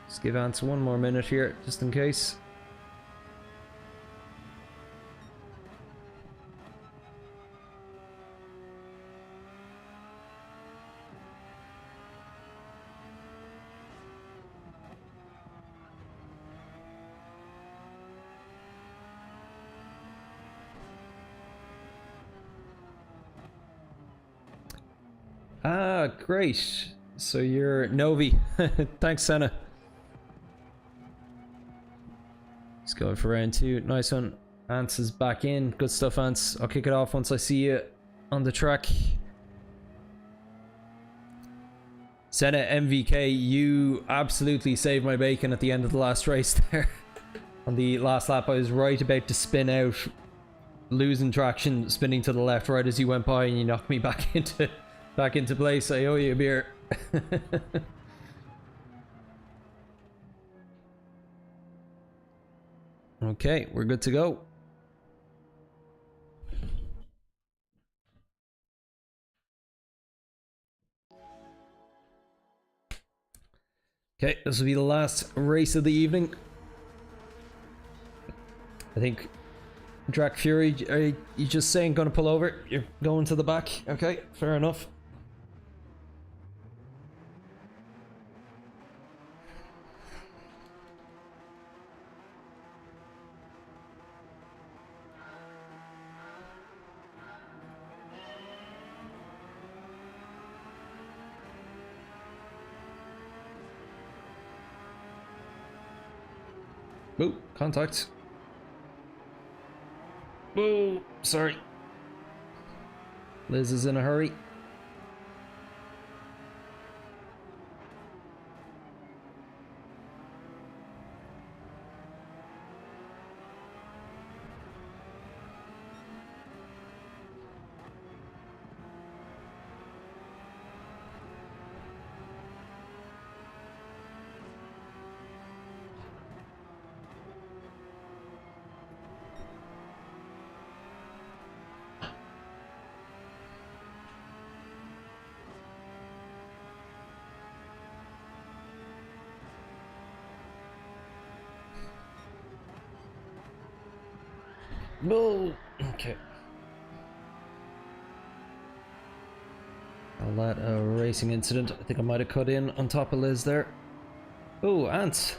Let's give Ants one more minute here, just in case. Ah, great. So you're Novi. Thanks, Senna. Let's go for round 2. Nice one. Ants is back in. Good stuff, Ants. I'll kick it off once I see you on the track. Senna MVK, you absolutely saved my bacon at the end of the last race there. On the last lap, I was right about to spin out, losing traction, spinning to the left right as you went by, and you knocked me back into place. I owe you a beer. Okay, we're good to go. Okay, this will be the last race of the evening. I think Drac Fury, are you just saying gonna pull over? You're going to the back? Okay, fair enough. Oh, contact. Oh, sorry. Liz is in a hurry. No. Okay. I'll let a racing incident. I think I might have cut in on top of Liz there. Oh, ants.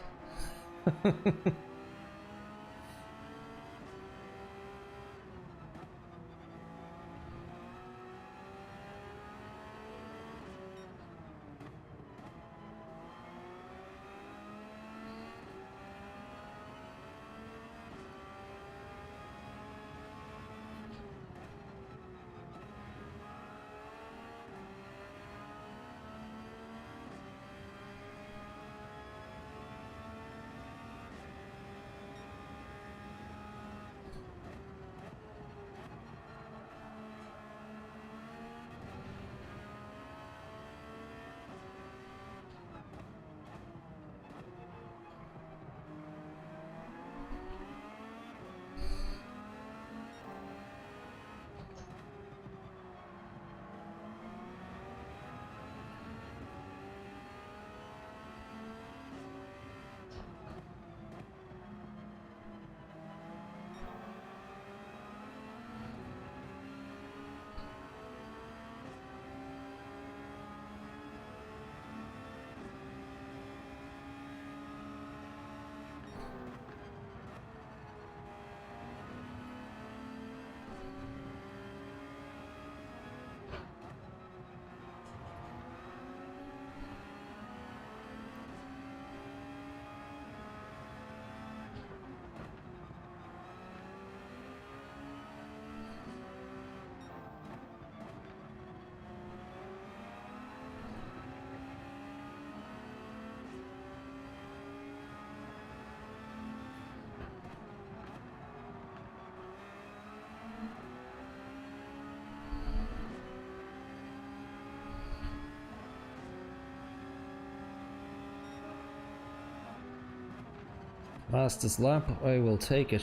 Fastest lap, I will take it.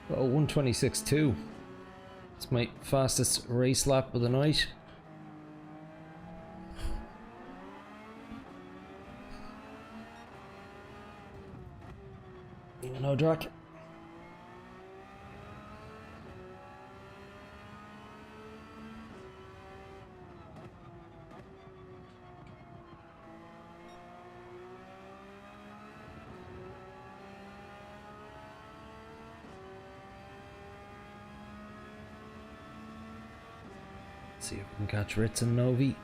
Oh, 126.2. It's my fastest race lap of the night. No Jack. See if we can catch Ritz and Novi.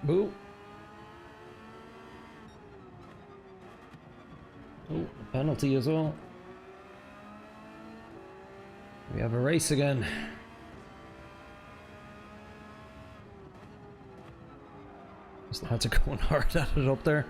Boo. Oh, penalty as well. We have a race again. Those lads are going hard at it up there.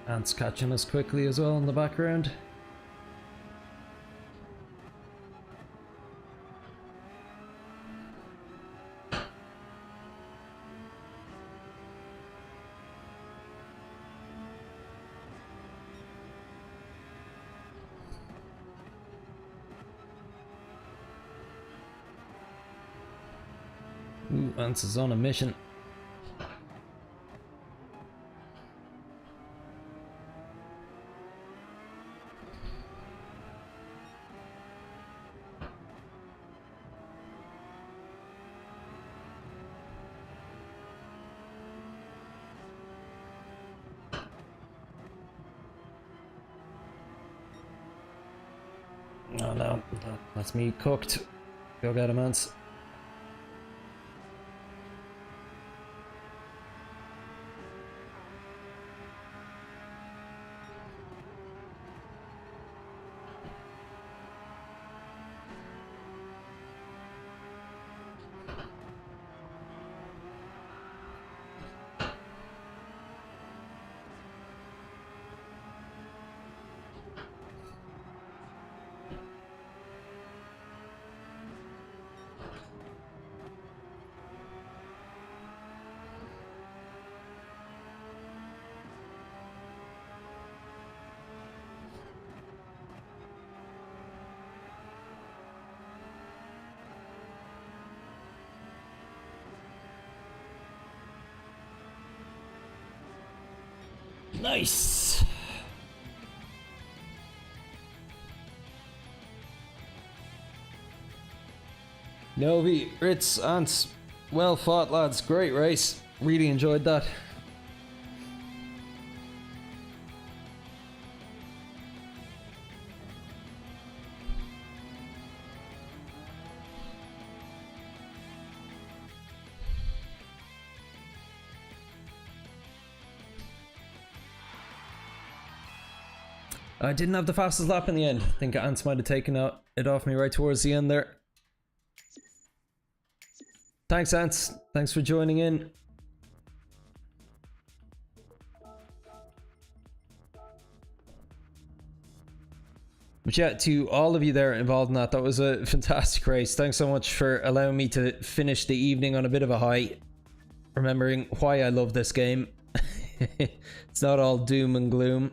Ant's catching us quickly as well in the background. Ooh, Ants is on a mission. Oh no, that's me cooked. Go get him, Ants. Nice. Novi, Ritz, Ants, well fought lads, great race, really enjoyed that. I didn't have the fastest lap in the end. I think Ants might have taken it off me right towards the end there. Thanks, Ants. Thanks for joining in. But yeah, to all of you there involved in that, that was a fantastic race. Thanks so much for allowing me to finish the evening on a bit of a high. Remembering why I love this game. It's not all doom and gloom.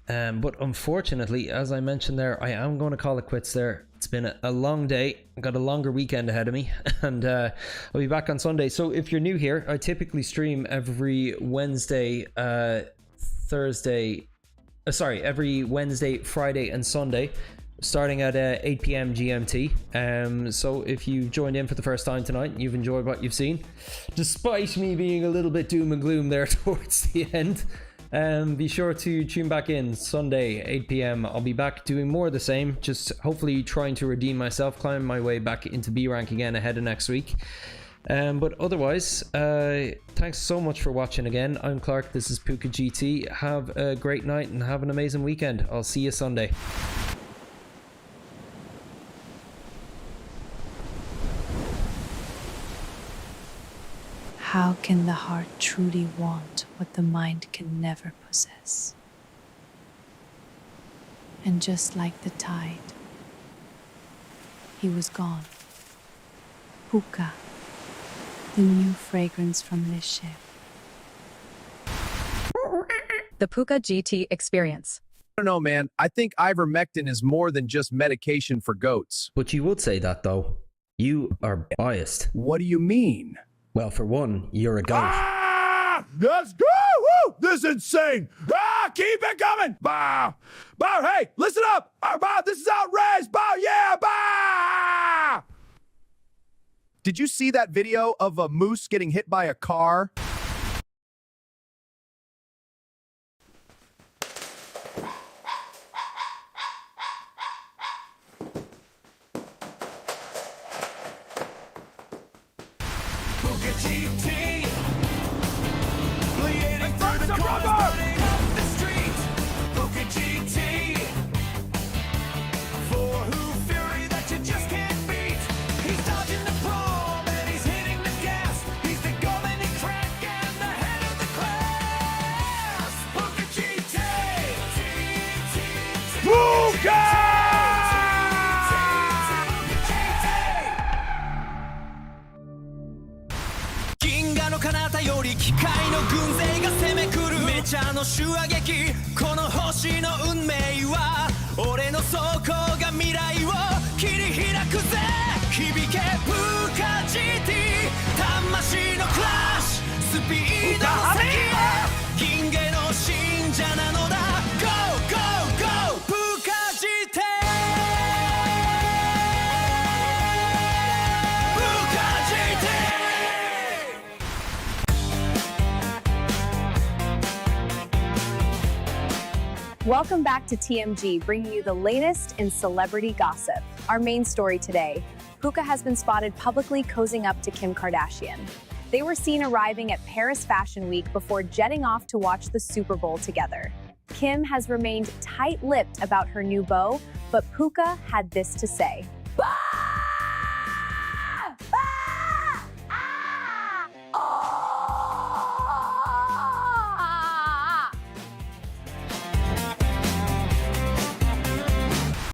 But unfortunately, as I mentioned there, I am going to call it quits there. It's been a long day. I've got a longer weekend ahead of me, and I'll be back on Sunday. So if you're new here, I typically stream every Wednesday, every Wednesday, Friday, and Sunday, starting at 8 p.m. GMT. So if you've joined in for the first time tonight, you've enjoyed what you've seen, despite me being a little bit doom and gloom there towards the end. Be sure to tune back in Sunday, 8 p.m. I'll be back doing more of the same, just hopefully trying to redeem myself, climb my way back into B rank again ahead of next week. But otherwise, thanks so much for watching again. I'm Clark, this is Puka GT. Have a great night and have an amazing weekend. I'll see you Sunday. How can the heart truly want what the mind can never possess? And just like the tide, he was gone. Puka, the new fragrance from this ship. The Puka GT experience. I don't know, man. I think ivermectin is more than just medication for goats. But you would say that though. You are biased. What do you mean? Well, for one, you're a goat. Ah! Let's go! Woo! This is insane! Ah! Keep it coming! Bah! Bah! Hey, listen up! Bah! This is outrageous! Bah! Yeah! Bah! Did you see that video of a moose getting hit by a car? Puka GT, bleeding through the cars, burning up the street. Puka GT, for who fury that you just can't beat. He's dodging the prom and he's hitting the gas. He's the golden crack and the head of the class. Puka GT, Puka! 銀河の彼方より機械の軍勢が攻め来るメチャの手話劇この星の運命は俺の走行が未来を切り開くぜ響けプーカ GT 魂のクラッシュスピードの先へ銀河の信者なのだ Go Go Go プーカ GT Welcome back to TMG, bringing you the latest in celebrity gossip. Our main story today, Puka has been spotted publicly cozying up to Kim Kardashian. They were seen arriving at Paris Fashion Week before jetting off to watch the Super Bowl together. Kim has remained tight-lipped about her new beau, but Puka had this to say.